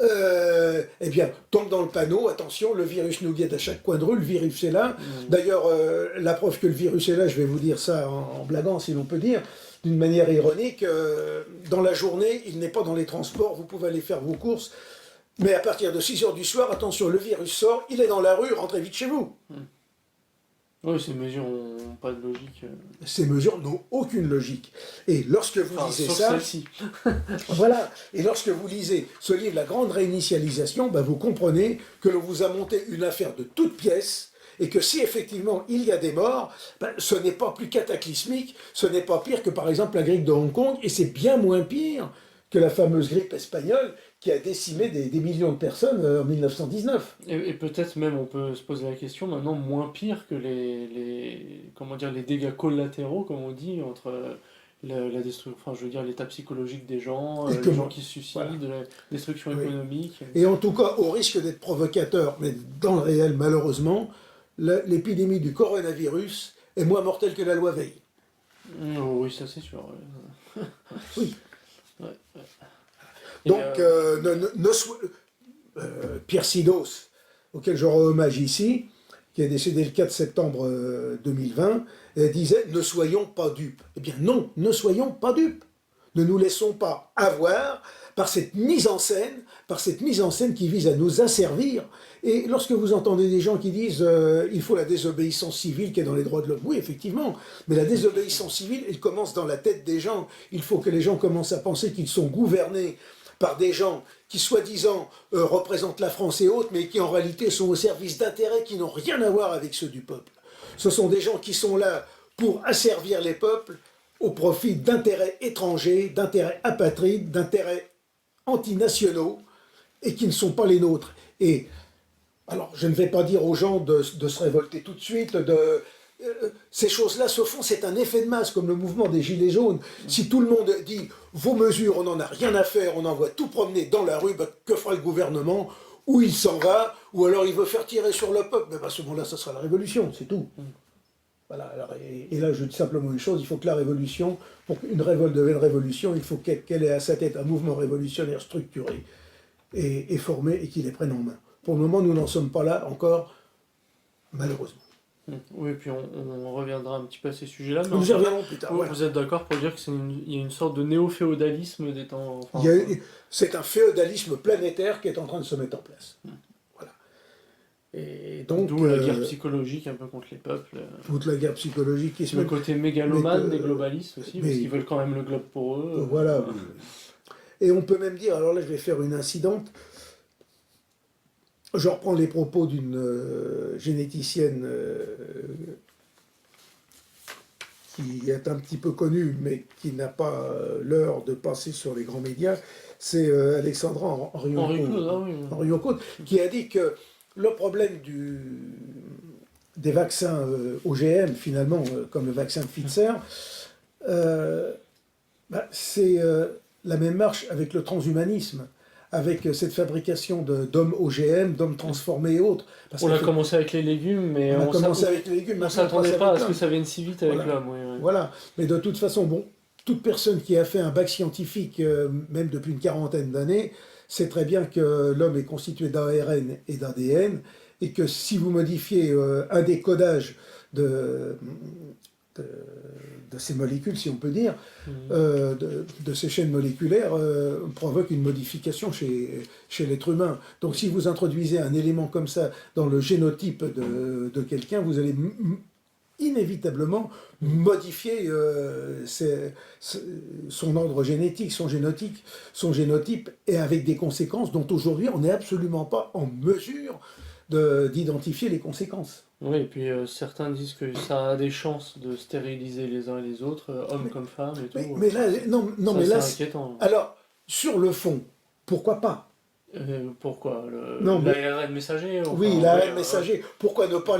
eh bien, tombe dans le panneau, attention, le virus nous guette à chaque coin de rue, le virus est là. D'ailleurs, la preuve que le virus est là, je vais vous dire ça en blaguant, si l'on peut dire, d'une manière ironique, dans la journée, il n'est pas dans les transports, vous pouvez aller faire vos courses, mais à partir de 6h du soir, attention, le virus sort, il est dans la rue, rentrez vite chez vous. Oui, ces mesures n'ont pas de logique. Ces mesures n'ont aucune logique. Et lorsque vous lisez sauf ça... celle-ci. Voilà. Et lorsque vous lisez ce livre, La Grande Réinitialisation, ben vous comprenez que l'on vous a monté une affaire de toutes pièces, et que si effectivement il y a des morts, ben, ce n'est pas plus cataclysmique, ce n'est pas pire que par exemple la grippe de Hong Kong, et c'est bien moins pire que la fameuse grippe espagnole qui a décimé des millions de personnes en 1919. Et peut-être même, on peut se poser la question maintenant, moins pire que les dégâts collatéraux, comme on dit, entre la destruction, enfin je veux dire l'état psychologique des gens, les gens qui se suicident, voilà. La destruction économique. Et en tout cas, au risque d'être provocateur, mais dans le réel malheureusement, l'épidémie du coronavirus est moins mortelle que la loi Veil. Oui, ça c'est sûr. Oui. Ouais. Donc, Pierre Sidos, auquel je rends hommage ici, qui est décédé le 4 septembre 2020, disait « Ne soyons pas dupes ». Eh bien non, ne soyons pas dupes. Ne nous laissons pas avoir par cette mise en scène qui vise à nous asservir. Et lorsque vous entendez des gens qui disent il faut la désobéissance civile qui est dans les droits de l'homme, oui, effectivement, mais la désobéissance civile, elle commence dans la tête des gens. Il faut que les gens commencent à penser qu'ils sont gouvernés par des gens qui, soi-disant, représentent la France et autres, mais qui, en réalité, sont au service d'intérêts qui n'ont rien à voir avec ceux du peuple. Ce sont des gens qui sont là pour asservir les peuples au profit d'intérêts étrangers, d'intérêts apatrides, d'intérêts antinationaux, et qui ne sont pas les nôtres. Et, alors, je ne vais pas dire aux gens de se révolter tout de suite, ces choses-là se font, c'est un effet de masse, comme le mouvement des Gilets jaunes. Si tout le monde dit « vos mesures, on n'en a rien à faire, on envoie tout promener dans la rue », ben, que fera le gouvernement? Ou il s'en va, ou alors il veut faire tirer sur le peuple. Ben, à ce moment-là, ça sera la révolution, c'est tout. Voilà, alors, et là, je dis simplement une chose, il faut que la révolution, pour qu'une révolte devienne révolution, il faut qu'elle ait à sa tête un mouvement révolutionnaire structuré et formé, et qu'il les prenne en main. Pour le moment, nous n'en sommes pas là encore. malheureusement. Oui, puis on reviendra un petit peu à ces sujets-là, mais Nous y enfin, reviendrons plus tard. vous, Voilà. vous êtes d'accord pour dire qu'il y a une sorte de néo-féodalisme des temps... Il y a- C'est un féodalisme planétaire qui est en train de se mettre en place. Voilà. Et donc, d'où la guerre psychologique un peu contre les peuples. toute la guerre psychologique qui se Le met. côté mégalomane mais des globalistes aussi, mais- parce qu'ils veulent quand même le globe pour eux. Voilà. Et on peut même dire, alors là je vais faire une incidente, je reprends les propos d'une généticienne qui est un petit peu connue, mais qui n'a pas l'heure de passer sur les grands médias, c'est Alexandra Henri Claude, ah oui. Henri Ocon, qui a dit que le problème des vaccins OGM, finalement, comme le vaccin de Pfizer, c'est la même marche avec le transhumanisme, avec cette fabrication d'hommes OGM, d'hommes transformés et autres. Parce On a que commencé avec les légumes, mais on a commencé avec les légumes, on maintenant, s'attendait passe pas à avec ce que l'homme. ça vienne si vite avec Voilà. l'homme. Oui, oui. Voilà, mais de toute façon, bon, toute personne qui a fait un bac scientifique, même depuis une quarantaine d'années, sait très bien que l'homme est constitué d'ARN et d'ADN, et que si vous modifiez un des codages de, de ces molécules, si on peut dire, de ces chaînes moléculaires, provoque une modification chez l'être humain. Donc si vous introduisez un élément comme ça dans le génotype de quelqu'un, vous allez inévitablement modifier son ordre génétique, son génotype, et avec des conséquences dont aujourd'hui on n'est absolument pas en mesure d'identifier les conséquences. Oui, et puis certains disent que ça a des chances de stériliser les uns et les autres, hommes comme femmes et tout. Mais là, non, Ça, mais là, c'est inquiétant. alors, sur le fond, pourquoi pas? Pourquoi Non, mais- l'ARN messager enfin, Oui, l'ARN messager, pourquoi ne pas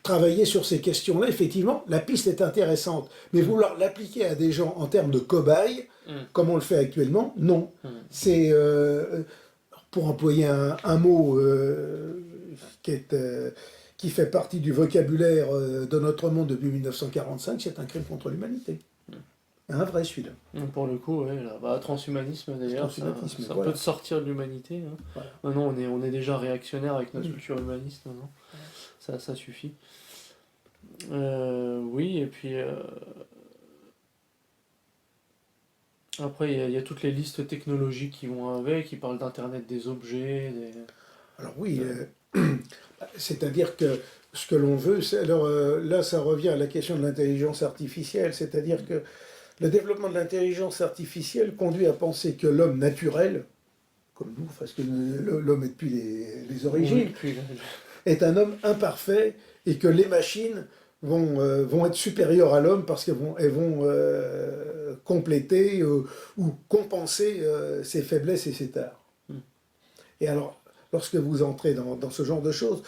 travailler sur ces questions-là? Effectivement, la piste est intéressante, mais vouloir l'appliquer à des gens en termes de cobayes, comme on le fait actuellement, non. C'est, pour employer un mot qui fait partie du vocabulaire de notre monde depuis 1945, c'est un crime contre l'humanité. Un vrai celui-là. Pour le coup, ouais, là, transhumanisme d'ailleurs, Transhumanisme, ça voilà. peut te sortir de l'humanité. Hein. Voilà. Maintenant, on est déjà réactionnaire avec notre culture humaniste, non ça suffit. Oui, et puis après, il y a toutes les listes technologiques qui vont avec, qui parlent d'Internet des objets. Alors oui, c'est-à-dire que ce que l'on veut, alors là ça revient à la question de l'intelligence artificielle, c'est-à-dire que le développement de l'intelligence artificielle conduit à penser que l'homme naturel, comme nous, parce que l'homme est depuis les origines, est un homme imparfait et que les machines vont être supérieures à l'homme parce qu'elles vont compléter ou compenser ses faiblesses et ses tares. Et alors, lorsque vous entrez dans ce genre de choses,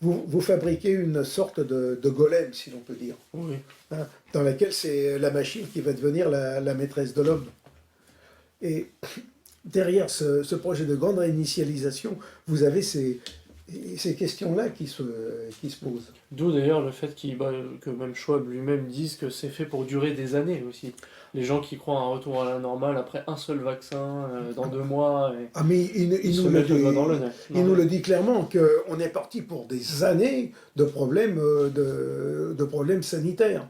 vous fabriquez une sorte de golem, si l'on peut dire, Oui. hein, dans laquelle c'est la machine qui va devenir la maîtresse de l'homme. Et derrière ce projet de grande réinitialisation, vous avez ces questions-là qui se posent. D'où d'ailleurs le fait que même Schwab lui-même dise que c'est fait pour durer des années aussi. Les gens qui croient à un retour à la normale après un seul vaccin dans 2 mois. Et mais il nous le dit clairement qu'on est parti pour des années de problèmes, de problèmes sanitaires.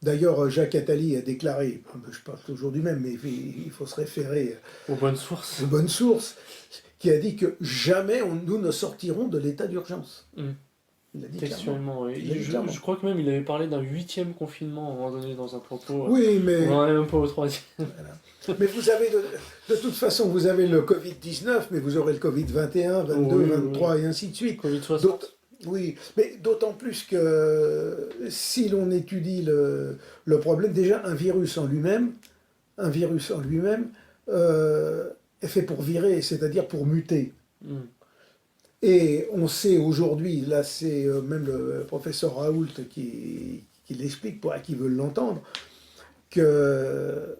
D'ailleurs, Jacques Attali a déclaré, je parle toujours du même, mais il faut se référer aux bonnes sources. Aux bonnes sources, qui a dit que jamais nous ne sortirons de l'état d'urgence. Il a dit textuellement. Je crois que même il avait parlé d'un 8e confinement à un moment donné dans un propos. Oui, mais... On en est même pas au 3e. Voilà. Mais vous avez, de toute façon, vous avez le Covid-19, mais vous aurez le Covid-21, 22, 23 et ainsi de suite. Covid-60. Oui, mais d'autant plus que si l'on étudie le problème, déjà un virus en lui-même est fait pour virer, c'est-à-dire pour muter. Et on sait aujourd'hui, là c'est même le professeur Raoult qui l'explique, pour à qui veulent l'entendre, que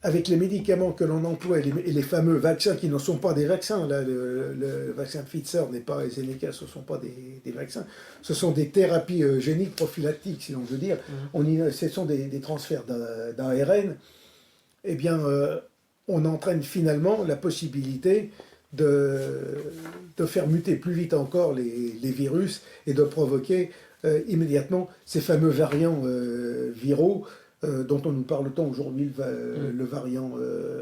avec les médicaments que l'on emploie et les fameux vaccins qui ne sont pas des vaccins, là, le vaccin Pfizer n'est pas, et Zeneca, ce ne sont pas des vaccins, ce sont des thérapies géniques prophylactiques, si l'on veut dire. Ce sont des transferts d'ARN. Eh bien, on entraîne finalement la possibilité de faire muter plus vite encore les virus et de provoquer immédiatement ces fameux variants viraux dont on nous parle tant aujourd'hui, le variant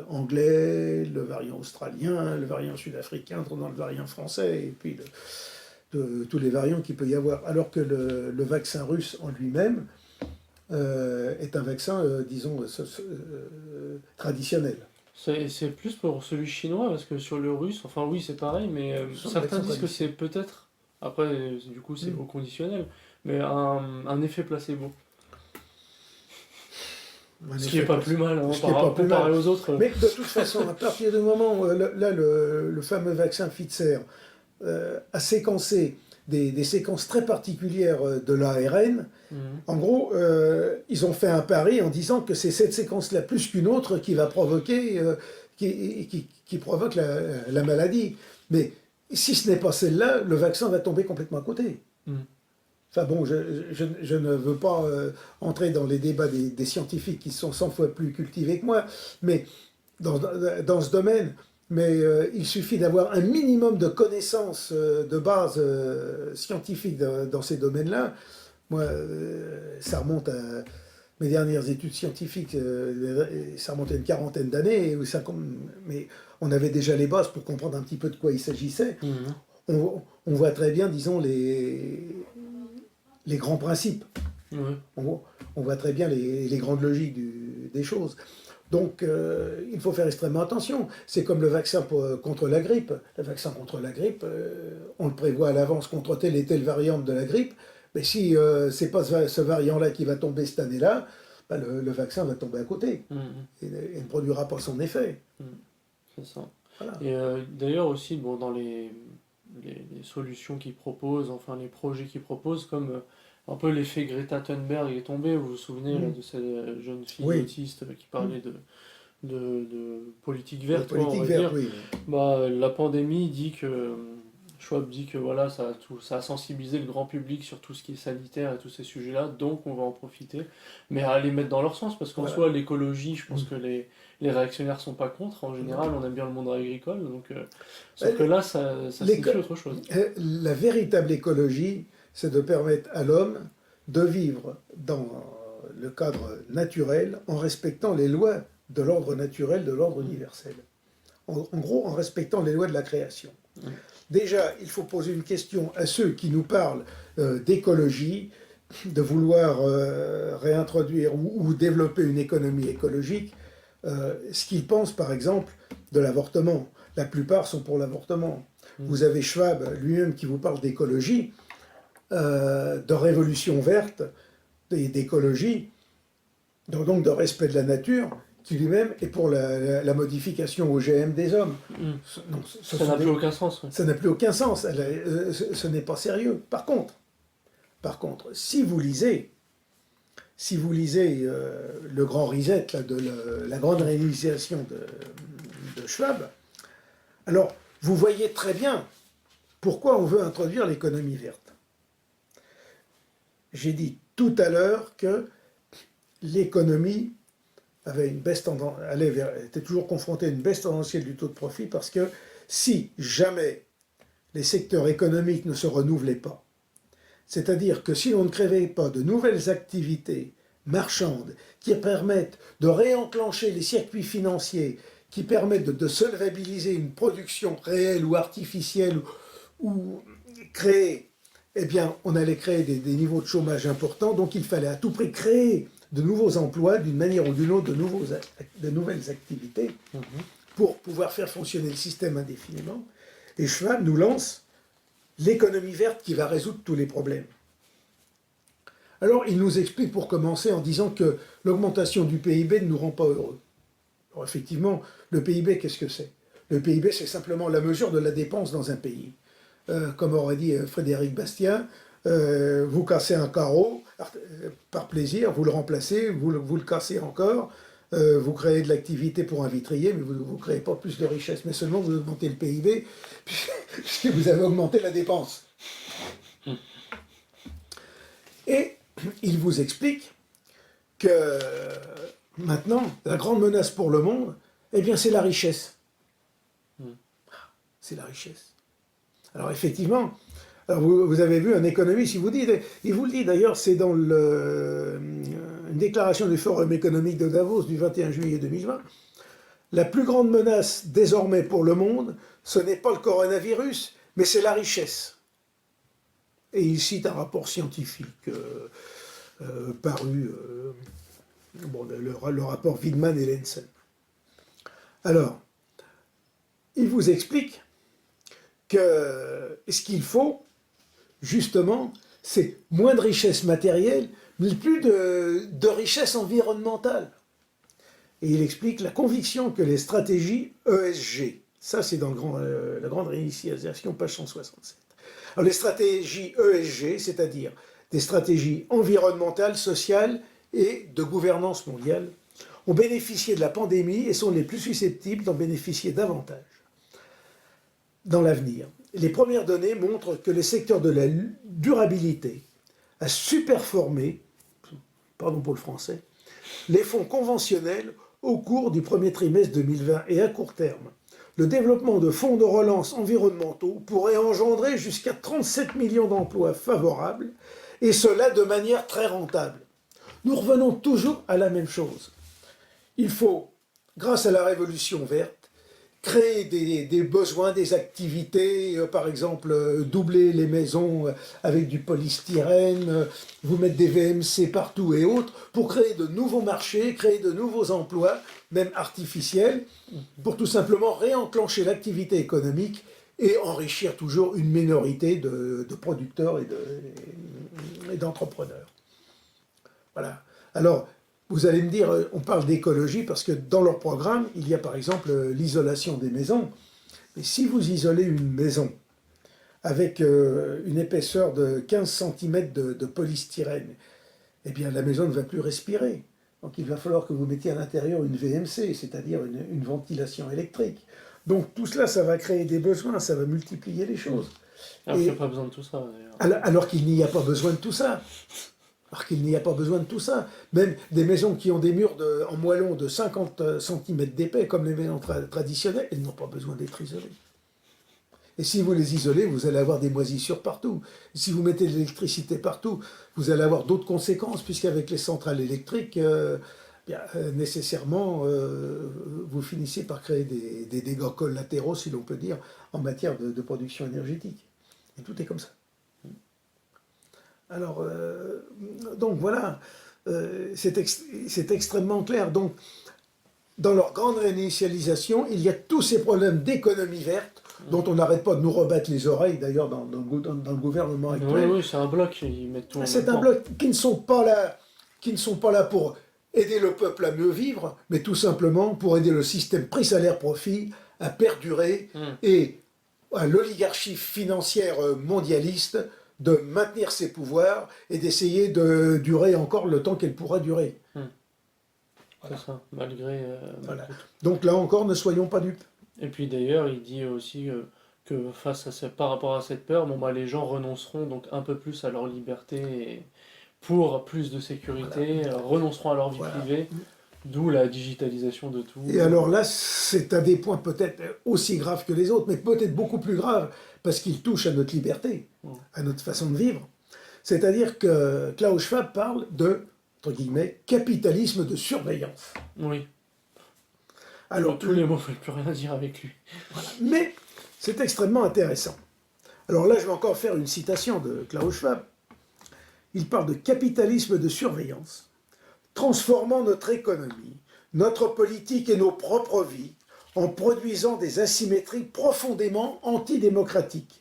anglais, le variant australien, le variant sud-africain, dans le variant français, et puis tous les variants qu'il peut y avoir. Alors que le vaccin russe en lui-même est un vaccin, disons, traditionnel. C'est plus pour celui chinois, parce que sur le russe, enfin oui, c'est pareil, mais certains disent que c'est peut-être, après, du coup, c'est au conditionnel, mais un effet placebo. Ce qui n'est pas plus mal, hein, comparé aux autres. Mais de toute façon, à partir du moment où là, le fameux vaccin Pfizer a séquencé des séquences très particulières de l'ARN, en gros, ils ont fait un pari en disant que c'est cette séquence-là plus qu'une autre qui va provoquer, qui provoque la maladie. Mais si ce n'est pas celle-là, le vaccin va tomber complètement à côté. Enfin bon, je ne veux pas entrer dans les débats des scientifiques qui sont 100 fois plus cultivés que moi, mais dans ce domaine, mais il suffit d'avoir un minimum de connaissances de base scientifiques dans ces domaines-là. Moi, ça remonte à mes dernières études scientifiques, ça remonte à une quarantaine d'années, mais on avait déjà les bases pour comprendre un petit peu de quoi il s'agissait. On voit très bien, disons, les grands principes. On voit très bien les grandes logiques des choses. Donc, il faut faire extrêmement attention. C'est comme le vaccin contre la grippe. Le vaccin contre la grippe, on le prévoit à l'avance contre telle et telle variante de la grippe. Mais si c'est pas ce variant-là qui va tomber cette année-là, bah, le vaccin va tomber à côté et ne produira pas son effet. C'est ça. Voilà. Et d'ailleurs aussi, bon, dans les solutions qu'ils proposent, enfin les projets qu'ils proposent, comme un peu l'effet Greta Thunberg est tombé, vous vous souvenez là, de cette jeune fille autiste qui parlait de politique verte, on va dire. Bah, la pandémie dit que Schwab dit que voilà, ça a sensibilisé le grand public sur tout ce qui est sanitaire et tous ces sujets-là, donc on va en profiter, mais à les mettre dans leur sens, parce qu'en soi, l'écologie, je pense que les réactionnaires sont pas contre, en général, on aime bien le monde agricole, donc sauf que là, ça signifie autre chose. La véritable écologie, c'est de permettre à l'homme de vivre dans le cadre naturel en respectant les lois de l'ordre naturel, de l'ordre universel. En gros, en respectant les lois de la création. Déjà, il faut poser une question à ceux qui nous parlent d'écologie, de vouloir réintroduire ou développer une économie écologique, ce qu'ils pensent par exemple de l'avortement. La plupart sont pour l'avortement. Vous avez Schwab lui-même qui vous parle d'écologie, de révolution verte, d'écologie, donc de respect de la nature, qui lui-même est pour la modification OGM des hommes. Non, ça n'a plus aucun sens. Ça n'a plus aucun sens. Ce n'est pas sérieux. Par contre, si vous lisez le grand reset là, la grande réalisation de Schwab, alors vous voyez très bien pourquoi on veut introduire l'économie verte. J'ai dit tout à l'heure que l'économie avait une baisse était toujours confrontée à une baisse tendancielle du taux de profit, parce que si jamais les secteurs économiques ne se renouvelaient pas, c'est-à-dire que si l'on ne créait pas de nouvelles activités marchandes qui permettent de réenclencher les circuits financiers, qui permettent de solvabiliser une production réelle ou artificielle, ou créer, eh bien, on allait créer des niveaux de chômage importants, donc il fallait à tout prix créer de nouveaux emplois, d'une manière ou d'une autre, de nouvelles activités, pour pouvoir faire fonctionner le système indéfiniment. Et Schwab nous lance l'économie verte qui va résoudre tous les problèmes. Alors, il nous explique pour commencer en disant que l'augmentation du PIB ne nous rend pas heureux. Alors, effectivement, le PIB, qu'est-ce que c'est? Le PIB, c'est simplement la mesure de la dépense dans un pays. Comme aurait dit Frédéric Bastiat, vous cassez un carreau, par plaisir, vous le remplacez, vous le cassez encore, vous créez de l'activité pour un vitrier, mais vous ne créez pas plus de richesse, mais seulement vous augmentez le PIB, puisque vous avez augmenté la dépense. Et il vous explique que maintenant, la grande menace pour le monde, eh bien, c'est la richesse. c'est la richesse. Alors effectivement, alors vous avez vu un économiste, il vous le dit d'ailleurs, c'est dans une déclaration du Forum économique de Davos du 21 juillet 2020, la plus grande menace désormais pour le monde, ce n'est pas le coronavirus, mais c'est la richesse. Et il cite un rapport scientifique paru, le rapport Widman et Lensen. Alors, il vous explique que ce qu'il faut, justement, c'est moins de richesse matérielle, mais plus de richesse environnementale. Et il explique la conviction que les stratégies ESG, ça c'est dans la grande réinitialisation, page 167. Alors les stratégies ESG, c'est-à-dire des stratégies environnementales, sociales et de gouvernance mondiale, ont bénéficié de la pandémie et sont les plus susceptibles d'en bénéficier davantage dans l'avenir. Les premières données montrent que le secteur de la durabilité a superformé, pardon pour le français, les fonds conventionnels au cours du premier trimestre 2020 et à court terme. Le développement de fonds de relance environnementaux pourrait engendrer jusqu'à 37 millions d'emplois favorables, et cela de manière très rentable. Nous revenons toujours à la même chose. Il faut, grâce à la révolution verte, créer des besoins, des activités, par exemple doubler les maisons avec du polystyrène, vous mettre des VMC partout et autres, pour créer de nouveaux marchés, créer de nouveaux emplois, même artificiels, pour tout simplement réenclencher l'activité économique et enrichir toujours une minorité de producteurs et d'entrepreneurs. Voilà. Alors, vous allez me dire, on parle d'écologie parce que dans leur programme, il y a par exemple l'isolation des maisons. Mais si vous isolez une maison avec une épaisseur de 15 cm de polystyrène, eh bien la maison ne va plus respirer. Donc il va falloir que vous mettiez à l'intérieur une VMC, c'est-à-dire une ventilation électrique. Donc tout cela, ça va créer des besoins, ça va multiplier les choses. Alors qu'il n'y a pas besoin de tout ça, d'ailleurs. Alors qu'il n'y a pas besoin de tout ça. Alors qu'il n'y a pas besoin de tout ça. Même des maisons qui ont des murs en moellon de 50 cm d'épais, comme les maisons traditionnelles, elles n'ont pas besoin d'être isolées. Et si vous les isolez, vous allez avoir des moisissures partout. Si vous mettez de l'électricité partout, vous allez avoir d'autres conséquences, puisqu'avec les centrales électriques, nécessairement, vous finissez par créer des dégâts collatéraux, si l'on peut dire, en matière de production énergétique. Et tout est comme ça. Alors, donc voilà, c'est extrêmement clair. Donc, dans leur grande réinitialisation, il y a tous ces problèmes d'économie verte dont on n'arrête pas de nous rebattre les oreilles, d'ailleurs, dans le gouvernement actuel. Oui, c'est un bloc, ils mettent tout en C'est même un temps. bloc qui ne sont pas là pour aider le peuple à mieux vivre, mais tout simplement pour aider le système prix-salaire-profit à perdurer et à l'oligarchie financière mondialiste de maintenir ses pouvoirs et d'essayer de durer encore le temps qu'elle pourra durer. Voilà. C'est ça, malgré... Voilà. Donc là encore, ne soyons pas dupes. Et puis d'ailleurs, il dit aussi que par rapport à cette peur, les gens renonceront donc un peu plus à leur liberté et pour plus de sécurité, renonceront à leur vie privée, d'où la digitalisation de tout. Et alors là, c'est un des points peut-être aussi graves que les autres, mais peut-être beaucoup plus grave, parce qu'il touche à notre liberté, à notre façon de vivre. C'est-à-dire que Klaus Schwab parle de, entre guillemets, capitalisme de surveillance. Oui. Alors, tous les mots ne veulent plus rien dire avec lui. Voilà. Mais c'est extrêmement intéressant. Alors là, je vais encore faire une citation de Klaus Schwab. Il parle de capitalisme de surveillance, transformant notre économie, notre politique et nos propres vies en produisant des asymétries profondément antidémocratiques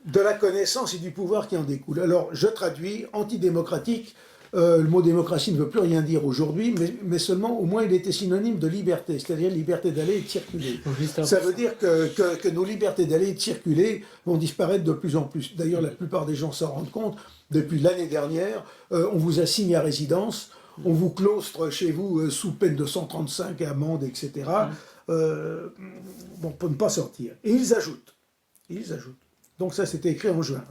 de la connaissance et du pouvoir qui en découle. Alors, je traduis, antidémocratique, le mot démocratie ne veut plus rien dire aujourd'hui, mais seulement, au moins, il était synonyme de liberté, c'est-à-dire liberté d'aller et de circuler. Ça veut dire que nos libertés d'aller et de circuler vont disparaître de plus en plus. D'ailleurs, la plupart des gens s'en rendent compte. Depuis l'année dernière, on vous assigne à résidence, on vous claustre chez vous sous peine de 135 amendes, etc. Pour ne pas sortir. Et ils ajoutent, donc ça c'était écrit en juin,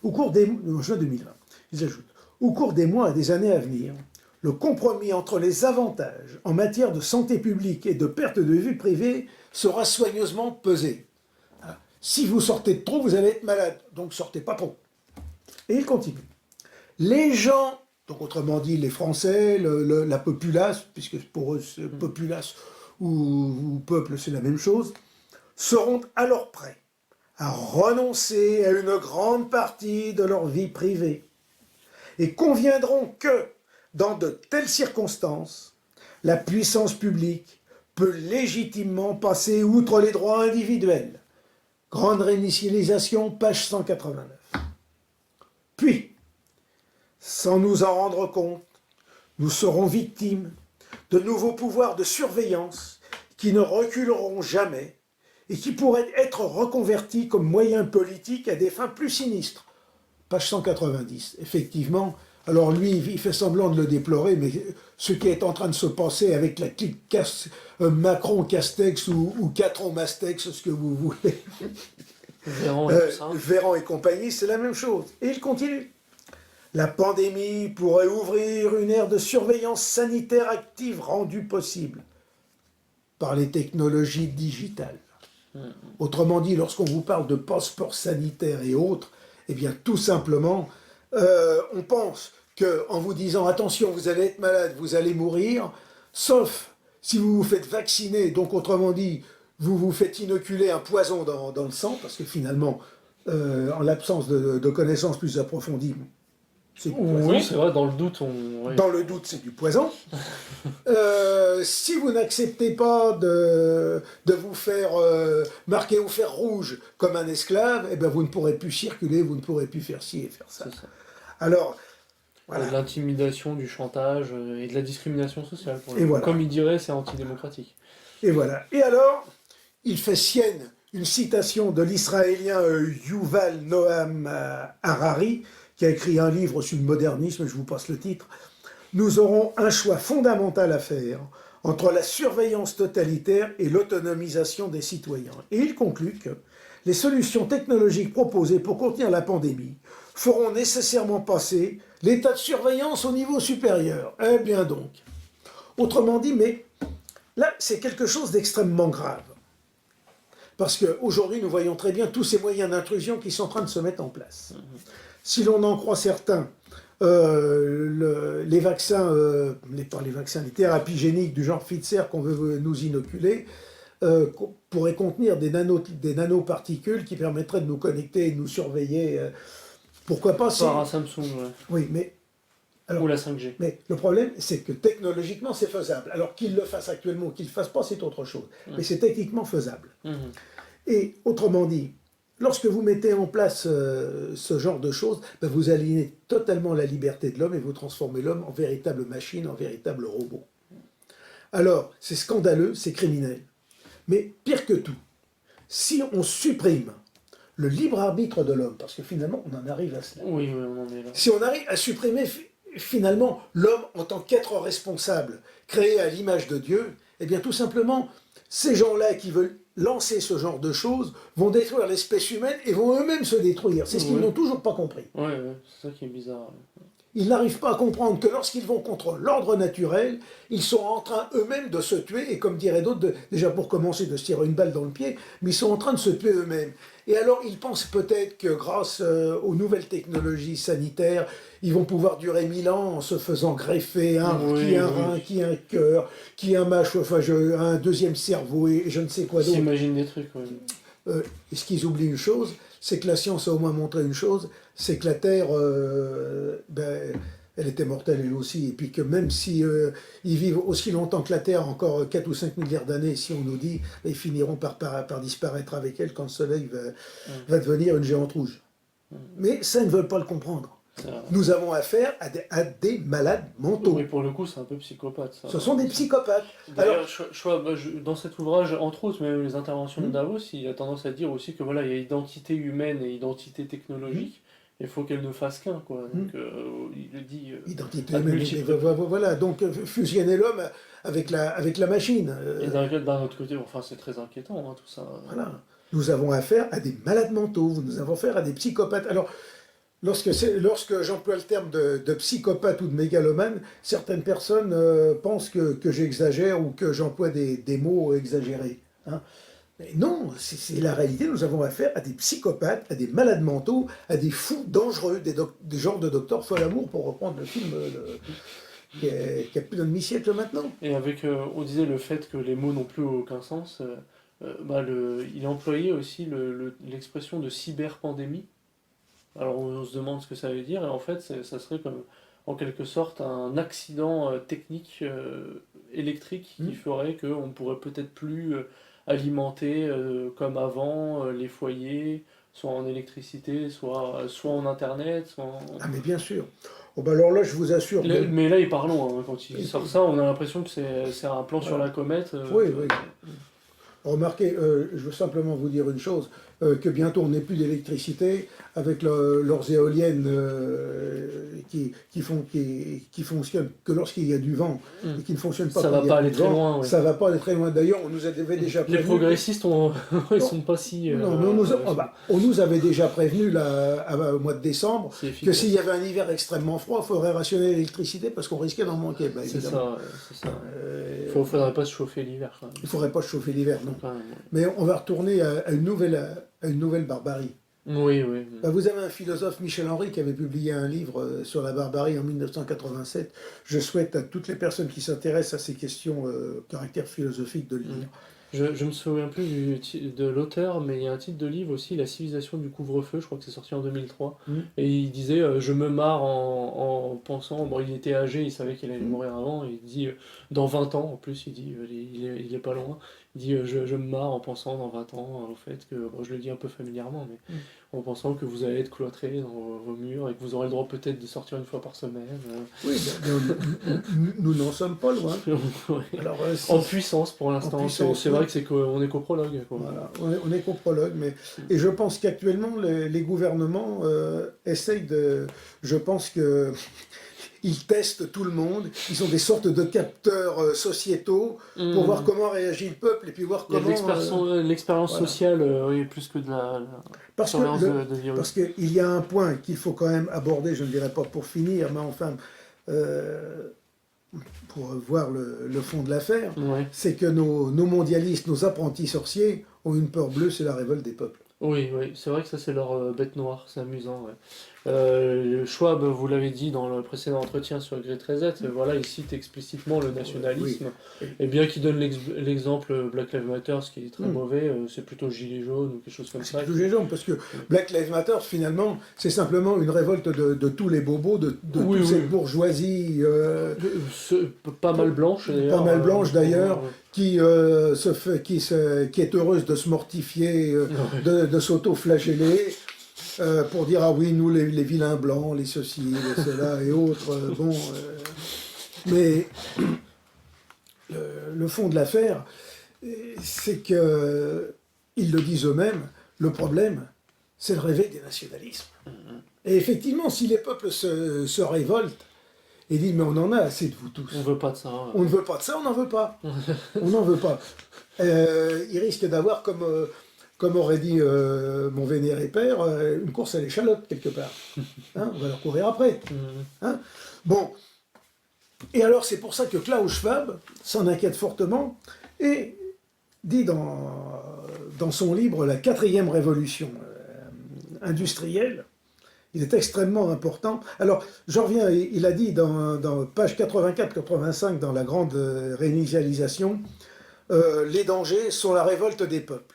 en juin 2020, ils ajoutent, au cours des mois et des années à venir, le compromis entre les avantages en matière de santé publique et de perte de vie privée sera soigneusement pesé. Si vous sortez de trop, vous allez être malade. Donc sortez pas trop. Et il continue. Les gens, donc autrement dit les Français, la populace, puisque pour eux populace ou peuple c'est la même chose, seront alors prêts à renoncer à une grande partie de leur vie privée et conviendront que, dans de telles circonstances, la puissance publique peut légitimement passer outre les droits individuels. Grande réinitialisation, page 189. Puis, sans nous en rendre compte, nous serons victimes de nouveaux pouvoirs de surveillance qui ne reculeront jamais et qui pourraient être reconvertis comme moyens politiques à des fins plus sinistres. Page 190. Effectivement, alors lui, il fait semblant de le déplorer, mais ce qui est en train de se passer avec la clique Macron-Castex ou Catron-Mastex, ce que vous voulez, Véran et compagnie, c'est la même chose. Et il continue. La pandémie pourrait ouvrir une ère de surveillance sanitaire active rendue possible par les technologies digitales. Autrement dit, lorsqu'on vous parle de passeport sanitaire et autres, eh bien tout simplement, on pense qu'en vous disant attention, vous allez être malade, vous allez mourir, sauf si vous vous faites vacciner, donc autrement dit, vous vous faites inoculer un poison dans le sang, parce que finalement, en l'absence de connaissances plus approfondies, c'est du poison. Oui, c'est vrai, dans le doute, Dans le doute, c'est du poison. Si vous n'acceptez pas de vous faire marquer au fer rouge comme un esclave, eh ben vous ne pourrez plus circuler, vous ne pourrez plus faire ci et faire ça. ça. Alors, voilà. De l'intimidation, du chantage et de la discrimination sociale. Voilà. Comme il dirait, c'est antidémocratique. Et voilà. Et alors, il fait sienne une citation de l'Israélien Yuval Noam Harari, qui a écrit un livre sur le modernisme, je vous passe le titre. Nous aurons un choix fondamental à faire entre la surveillance totalitaire et l'autonomisation des citoyens. Et il conclut que les solutions technologiques proposées pour contenir la pandémie feront nécessairement passer l'état de surveillance au niveau supérieur. Eh bien donc. Autrement dit, mais là, c'est quelque chose d'extrêmement grave. Parce qu'aujourd'hui, nous voyons très bien tous ces moyens d'intrusion qui sont en train de se mettre en place. Si l'on en croit certains, les vaccins, les thérapies géniques du genre Pfizer qu'on veut nous inoculer, pourraient contenir des nanoparticules qui permettraient de nous connecter et de nous surveiller. Pourquoi pas par un Samsung, ouais. Oui, mais... Alors, ou la 5G. Mais le problème, c'est que technologiquement, c'est faisable. Alors qu'il le fasse actuellement ou qu'il ne le fasse pas, c'est autre chose. Mais c'est techniquement faisable. Et autrement dit, lorsque vous mettez en place ce genre de choses, ben vous aliénez totalement la liberté de l'homme et vous transformez l'homme en véritable machine, en véritable robot. Alors, c'est scandaleux, c'est criminel. Mais pire que tout, si on supprime le libre arbitre de l'homme, parce que finalement, on en arrive à cela. Oui, on en est là. Si on arrive à supprimer finalement l'homme en tant qu'être responsable, créé à l'image de Dieu, eh bien tout simplement, ces gens-là qui veulent lancer ce genre de choses vont détruire l'espèce humaine et vont eux-mêmes se détruire. C'est ce qu'ils n'ont toujours pas compris. Oui, c'est ça qui est bizarre. Ils n'arrivent pas à comprendre que lorsqu'ils vont contre l'ordre naturel, ils sont en train eux-mêmes de se tuer, et comme diraient d'autres, déjà pour commencer de se tirer une balle dans le pied, mais ils sont en train de se tuer eux-mêmes. Et alors ils pensent peut-être que grâce aux nouvelles technologies sanitaires, ils vont pouvoir durer 1000 ans en se faisant greffer qui a un rein, qui a un cœur, qui a un mâchoire, enfin un deuxième cerveau et je ne sais quoi d'autre. Ils s'imaginent des trucs, Est-ce qu'ils oublient une chose? C'est que la science a au moins montré une chose, c'est que la Terre, elle était mortelle elle aussi, et puis que même si ils vivent aussi longtemps que la Terre, encore 4 ou 5 milliards d'années, si on nous dit, ils finiront par disparaître avec elle quand le Soleil va devenir une géante rouge. Mais ça, ils ne veulent pas le comprendre. Nous avons affaire à des malades mentaux. Oui, pour le coup, c'est un peu psychopathe. Ça. Ce sont des psychopathes. D'ailleurs, dans cet ouvrage, entre autres, même les interventions de Davos, il a tendance à dire aussi que voilà, il y a identité humaine et identité technologique. Il faut qu'elles ne fassent qu'un, quoi. Donc, il le dit. Identité humaine. Voilà. Donc, fusionner l'homme avec la machine. Et d'un autre côté, enfin, c'est très inquiétant, hein, tout ça. Voilà. Nous avons affaire à des malades mentaux. Nous avons affaire à des psychopathes. Alors. Lorsque j'emploie le terme de psychopathe ou de mégalomane, certaines personnes pensent que j'exagère ou que j'emploie des mots exagérés. Hein. Mais non, c'est la réalité. Nous avons affaire à des psychopathes, à des malades mentaux, à des fous dangereux, des genres de docteur Folamour, pour reprendre le film qui a plus d'un demi-siècle maintenant. Et avec, on disait le fait que les mots n'ont plus aucun sens, il a employé aussi l'expression de cyberpandémie. Alors on se demande ce que ça veut dire, et en fait ça serait comme en quelque sorte un accident technique électrique qui ferait qu'on ne pourrait peut-être plus alimenter comme avant les foyers, soit en électricité, soit en internet, soit en... Ah mais bien sûr. Oh, bah alors là, je vous assure. Mais là il part loin, hein. Quand il sort ça, on a l'impression que c'est un plan sur la comète. Oui, oui. Remarquez, je veux simplement vous dire une chose, que bientôt on n'ait plus d'électricité avec leurs éoliennes qui fonctionnent que lorsqu'il y a du vent et qui ne fonctionnent pas Ça quand va il y a pas du aller très vent. loin. Ouais. Ça va pas aller très loin. D'ailleurs, on nous avait déjà prévenu. Les progressistes, ils sont pas si... Non, mais on nous avait déjà prévenu là, au mois de décembre que s'il y avait un hiver extrêmement froid, il faudrait rationner l'électricité parce qu'on risquait d'en manquer. Bah, c'est ça. Il ne faudrait pas se chauffer l'hiver. Il ne faudrait pas se chauffer l'hiver, non. Ouais. Mais on va retourner à une nouvelle barbarie. Oui, oui. Bah, vous avez un philosophe, Michel Henry, qui avait publié un livre sur la barbarie en 1987. Je souhaite à toutes les personnes qui s'intéressent à ces questions caractère philosophique de le lire. Je me souviens plus de l'auteur, mais il y a un titre de livre aussi, La civilisation du couvre-feu, je crois que c'est sorti en 2003. Et il disait, je me marre en pensant, bon il était âgé, il savait qu'il allait mourir avant, et il dit, dans 20 ans, en plus il dit, il est pas loin, il dit, je me marre en pensant dans 20 ans au fait que, bon, je le dis un peu familièrement, mais en pensant que vous allez être cloîtrés dans vos murs et que vous aurez le droit peut-être de sortir une fois par semaine. Oui, nous n'en sommes pas loin. Ouais. Alors, en puissance pour l'instant, c'est vrai qu'on est qu'au prologue. Quoi. Voilà, on est qu'au prologue, et je pense qu'actuellement les gouvernements essayent de... Je pense que ils testent tout le monde, ils ont des sortes de capteurs sociétaux pour voir comment réagit le peuple et puis voir comment... L'expérience voilà. sociale, oui, plus que de la surveillance de virus. Parce qu'il y a un point qu'il faut quand même aborder, je ne dirais pas pour finir, mais enfin, pour voir le fond de l'affaire, c'est que nos mondialistes, nos apprentis sorciers ont une peur bleue, c'est la révolte des peuples. Oui, oui, c'est vrai que ça c'est leur bête noire, c'est amusant. Ouais. Schwab, vous l'avez dit dans le précédent entretien sur Great Reset, voilà, il cite explicitement le nationalisme. Oui. Et bien qu'il donne l'exemple Black Lives Matter, ce qui est très mauvais, c'est plutôt Gilets jaunes ou quelque chose comme ça. C'est plutôt Gilets jaunes, parce que Black Lives Matter, finalement, c'est simplement une révolte de tous les bobos, de toute cette bourgeoisie. Pas mal blanche d'ailleurs. Pas mal blanche d'ailleurs. Qui est heureuse de se mortifier, de s'auto-flageller, pour dire, ah oui, nous les vilains blancs, les ceci, les cela et autres. Mais le fond de l'affaire, c'est que ils le disent eux-mêmes, le problème, c'est le réveil des nationalismes. Et effectivement, si les peuples se révoltent, et dit, mais on en a assez de vous tous. On ne veut pas de ça. On ne veut pas de ça, on n'en veut pas. On n'en veut pas. Il risque d'avoir, comme aurait dit mon vénéré père, une course à l'échalote, quelque part. Hein, on va leur courir après. Hein, bon. Et alors, c'est pour ça que Klaus Schwab s'en inquiète fortement et dit dans son livre « La 4e révolution industrielle », il est extrêmement important. Alors, j'en reviens, il a dit dans page 84-85, dans la grande réinitialisation, les dangers sont la révolte des peuples.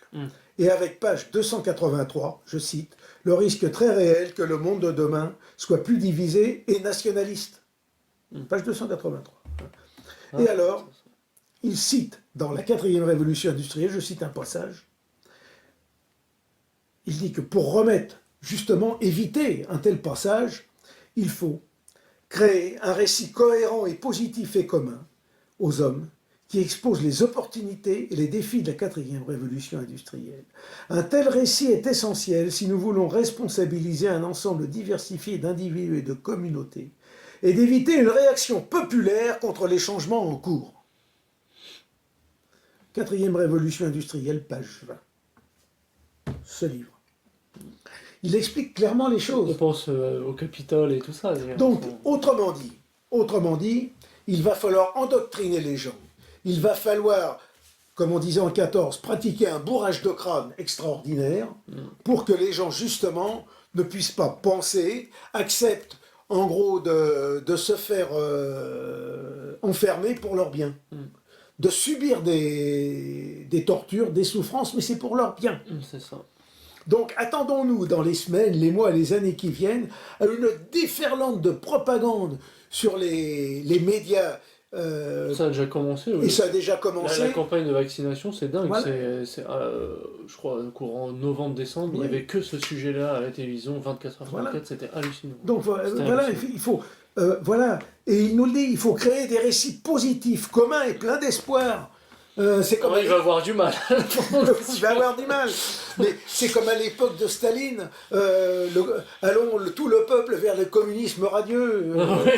Et avec page 283, je cite, le risque très réel que le monde de demain soit plus divisé et nationaliste. Page 283. Et alors, il cite, dans la 4e révolution industrielle, je cite un passage, il dit que pour remettre justement, éviter un tel passage, il faut créer un récit cohérent et positif et commun aux hommes qui expose les opportunités et les défis de la 4e révolution industrielle. Un tel récit est essentiel si nous voulons responsabiliser un ensemble diversifié d'individus et de communautés et d'éviter une réaction populaire contre les changements en cours. 4e révolution industrielle, page 20. Ce livre. Il explique clairement les choses. On pense au Capitole et tout ça. Donc, autrement dit, il va falloir endoctriner les gens. Il va falloir comme on disait en 14, pratiquer un bourrage de crâne extraordinaire pour que les gens, justement, ne puissent pas penser, acceptent, en gros, de se faire enfermer pour leur bien. De subir des tortures, des souffrances, mais c'est pour leur bien. C'est ça. Donc attendons-nous dans les semaines, les mois, les années qui viennent à une déferlante de propagande sur les médias. Ça a déjà commencé, oui. Et ça a déjà commencé. La campagne de vaccination, c'est dingue. Voilà. Je crois, courant novembre-décembre, il n'y avait que ce sujet-là à la télévision, 24 heures sur 24, c'était hallucinant. Donc voilà, il faut... voilà. Et il nous le dit, il faut créer des récits positifs, communs et pleins d'espoir. C'est comme il va avoir du mal. il va avoir du mal. Mais c'est comme à l'époque de Staline. Allons tout le peuple vers le communisme radieux.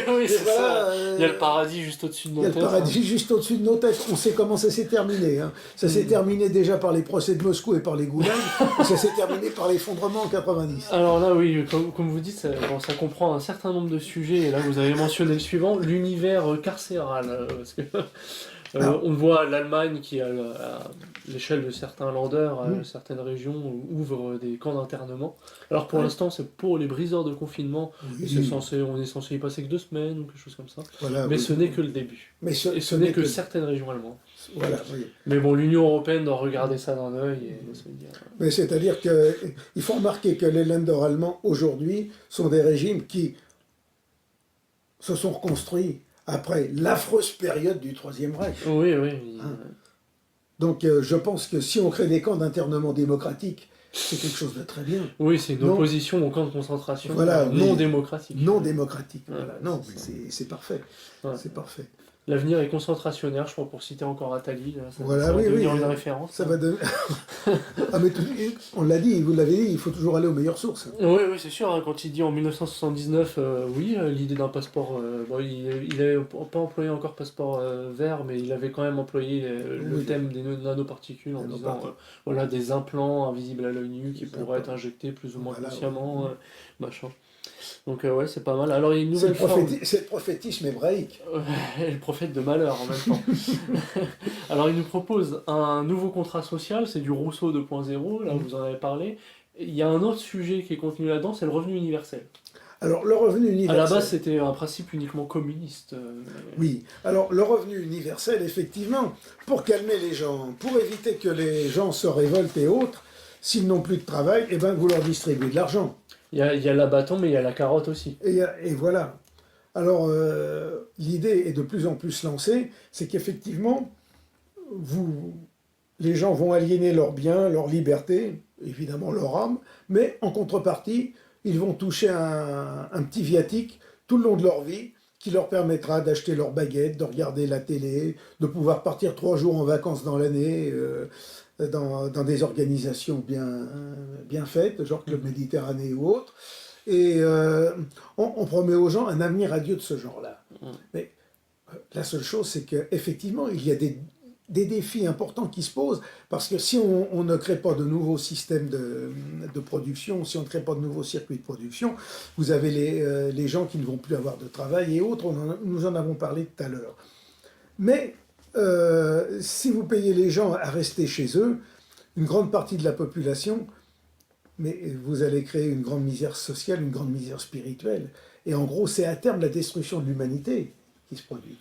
Oui, c'est ça. Il y a le paradis juste au-dessus de nos têtes. Il y a le paradis juste au-dessus de nos têtes. On sait comment ça s'est terminé. Hein. Ça s'est terminé déjà par les procès de Moscou et par les goulags. Et ça s'est terminé par l'effondrement en 90. Alors là, oui, comme vous dites, ça comprend un certain nombre de sujets. Et là, vous avez mentionné le suivant, l'univers carcéral. Parce que... on voit l'Allemagne qui, à l'échelle de certains Länder, certaines régions, ouvre des camps d'internement. Alors pour l'instant, c'est pour les briseurs de confinement. Oui. On est censé y passer que 2 semaines ou quelque chose comme ça. Voilà, mais ce n'est que le début. Et ce n'est que certaines régions allemandes. Voilà, oui. Mais bon, l'Union européenne doit regarder ça d'un œil et se dire... Mais c'est-à-dire qu'il faut remarquer que les Länder allemands, aujourd'hui, sont des régimes qui se sont reconstruits après l'affreuse période du Troisième Reich. Oui. Donc je pense que si on crée des camps d'internement démocratiques, c'est quelque chose de très bien. Oui, c'est une opposition aux camps de concentration non démocratique. Non démocratique, voilà. Non, mais c'est parfait. Ouais. C'est parfait. L'avenir est concentrationnaire, je crois, pour citer encore Attali. Ça va devenir une référence. Ça va devenir... mais on l'a dit, vous l'avez dit, il faut toujours aller aux meilleures sources. Oui, c'est sûr. Hein, quand il dit en 1979, l'idée d'un passeport... il n'avait pas employé encore passeport vert, mais il avait quand même employé le thème des nanoparticules en disant voilà, des implants invisibles à l'œil nu qui pourraient être injectés plus ou moins consciemment, machin. Donc c'est pas mal. Alors il y a une nouvelle forme. C'est le prophétisme hébraïque. Le prophète de malheur en même temps. Alors il nous propose un nouveau contrat social, c'est du Rousseau 2.0, là vous en avez parlé. Il y a un autre sujet qui est contenu là-dedans, c'est le revenu universel. Alors le revenu universel... À la base c'était un principe uniquement communiste. Oui, alors le revenu universel, effectivement, pour calmer les gens, pour éviter que les gens se révoltent et autres, s'ils n'ont plus de travail, eh ben, vous leur distribuez de l'argent. Il y a la bâton, mais il y a la carotte aussi. Et voilà. Alors, l'idée est de plus en plus lancée, c'est qu'effectivement, les gens vont aliéner leurs biens, leur liberté, évidemment leur âme, mais en contrepartie, ils vont toucher un petit viatique tout le long de leur vie qui leur permettra d'acheter leurs baguettes, de regarder la télé, de pouvoir partir 3 jours en vacances dans l'année, dans des organisations bien faites, genre Club Méditerranée ou autre. Et on promet aux gens un avenir radieux de ce genre-là. Mais la seule chose, c'est qu'effectivement, il y a des défis importants qui se posent, parce que si on ne crée pas de nouveaux systèmes de production, si on ne crée pas de nouveaux circuits de production, vous avez les gens qui ne vont plus avoir de travail et autres, nous en avons parlé tout à l'heure. Mais si vous payez les gens à rester chez eux, une grande partie de la population, mais vous allez créer une grande misère sociale, une grande misère spirituelle. Et en gros, c'est à terme la destruction de l'humanité qui se produit.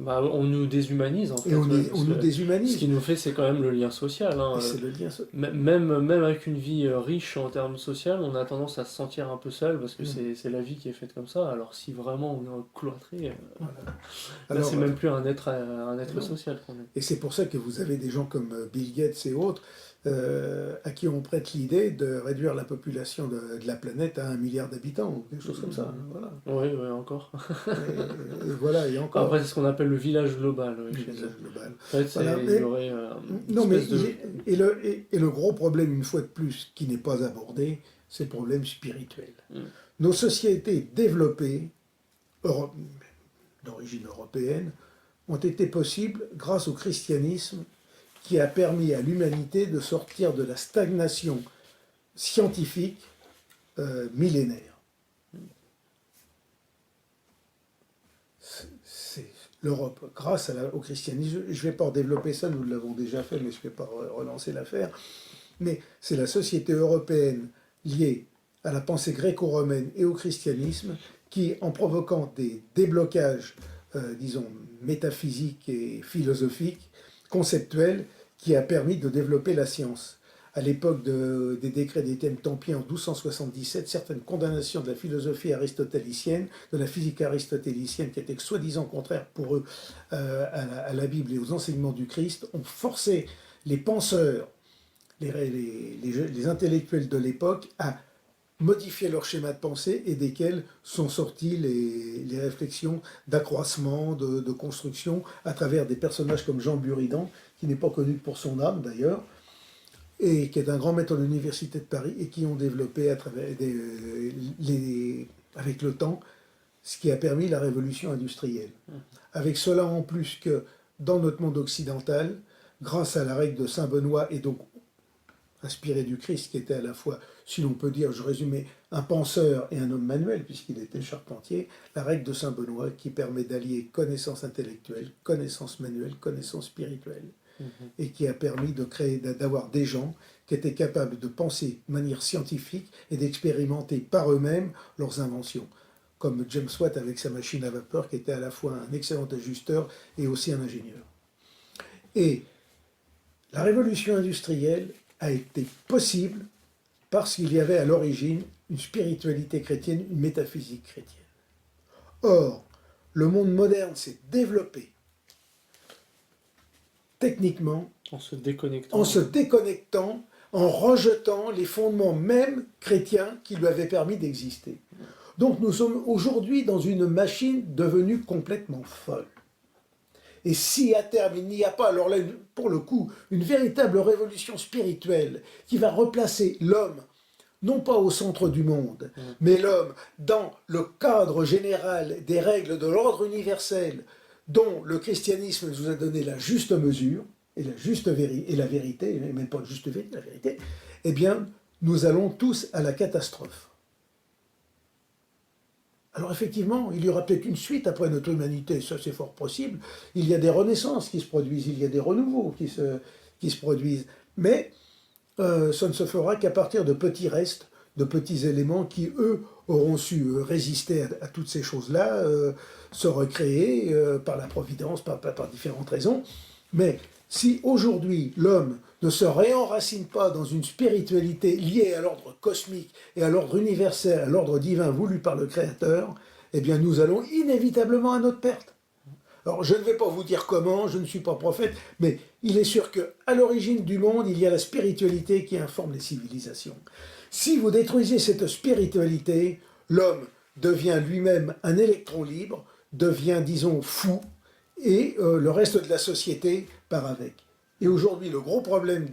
On nous déshumanise en fait. Et on nous déshumanise. Ce qui nous fait, c'est quand même le lien social. Hein. C'est le lien social. Même avec une vie riche en termes sociaux, on a tendance à se sentir un peu seul parce que c'est la vie qui est faite comme ça. Alors si vraiment on est cloîtré, là c'est même plus un être social qu'on est. Et c'est pour ça que vous avez des gens comme Bill Gates et autres à qui on prête l'idée de réduire la population de la planète à 1 milliard d'habitants, ou quelque chose comme ça. Voilà. Oui, encore. et voilà, et encore. Après, c'est ce qu'on appelle le village global. Le village global. En fait, il y aurait le gros problème, une fois de plus, qui n'est pas abordé, c'est le problème spirituel. Nos sociétés développées, d'origine européenne, ont été possibles grâce au christianisme, qui a permis à l'humanité de sortir de la stagnation scientifique millénaire. l'Europe, grâce au christianisme. Je ne vais pas en développer ça, nous l'avons déjà fait, mais je ne vais pas relancer l'affaire. Mais c'est la société européenne liée à la pensée gréco-romaine et au christianisme qui, en provoquant des déblocages, disons, métaphysiques et philosophiques, conceptuels, qui a permis de développer la science. À l'époque des décrets des Templiers en 1277, certaines condamnations de la philosophie aristotélicienne, de la physique aristotélicienne, qui étaient soi-disant contraires pour eux à la Bible et aux enseignements du Christ, ont forcé les penseurs, les intellectuels de l'époque à modifier leur schéma de pensée et desquels sont sorties les réflexions d'accroissement, de construction, à travers des personnages comme Jean Buridan, qui n'est pas connu pour son âme d'ailleurs, et qui est un grand maître de l'Université de Paris, et qui ont développé avec le temps ce qui a permis la révolution industrielle. Avec cela en plus que dans notre monde occidental, grâce à la règle de Saint-Benoît, et donc inspiré du Christ, qui était à la fois, si l'on peut dire, je résumais, un penseur et un homme manuel, puisqu'il était charpentier, la règle de Saint-Benoît qui permet d'allier connaissance intellectuelle, connaissance manuelle, connaissance spirituelle, et qui a permis de créer, d'avoir des gens qui étaient capables de penser de manière scientifique et d'expérimenter par eux-mêmes leurs inventions. Comme James Watt avec sa machine à vapeur, qui était à la fois un excellent ajusteur et aussi un ingénieur. Et la révolution industrielle a été possible parce qu'il y avait à l'origine une spiritualité chrétienne, une métaphysique chrétienne. Or, le monde moderne s'est développé techniquement en se déconnectant, en rejetant les fondements même chrétiens qui lui avaient permis d'exister. Donc nous sommes aujourd'hui dans une machine devenue complètement folle. Et si à terme il n'y a pas, alors là, pour le coup, une véritable révolution spirituelle qui va replacer l'homme, non pas au centre du monde, mais l'homme dans le cadre général des règles de l'ordre universel dont le christianisme nous a donné la juste mesure, et la vérité, et même pas la juste vérité, la vérité, eh bien, nous allons tous à la catastrophe. Alors effectivement, il y aura peut-être une suite après notre humanité, ça c'est fort possible. Il y a des renaissances qui se produisent, il y a des renouveaux qui se produisent. Mais ça ne se fera qu'à partir de petits restes, de petits éléments qui, eux, auront su résister à toutes ces choses-là, se recréer par la providence, par différentes raisons. Mais si aujourd'hui l'homme ne se réenracine pas dans une spiritualité liée à l'ordre cosmique et à l'ordre universel, à l'ordre divin voulu par le Créateur, eh bien nous allons inévitablement à notre perte. Alors je ne vais pas vous dire comment, je ne suis pas prophète, mais il est sûr qu'à l'origine du monde, il y a la spiritualité qui informe les civilisations. Si vous détruisez cette spiritualité, l'homme devient lui-même un électron libre, devient, disons, fou, et le reste de la société part avec. Et aujourd'hui, le gros problème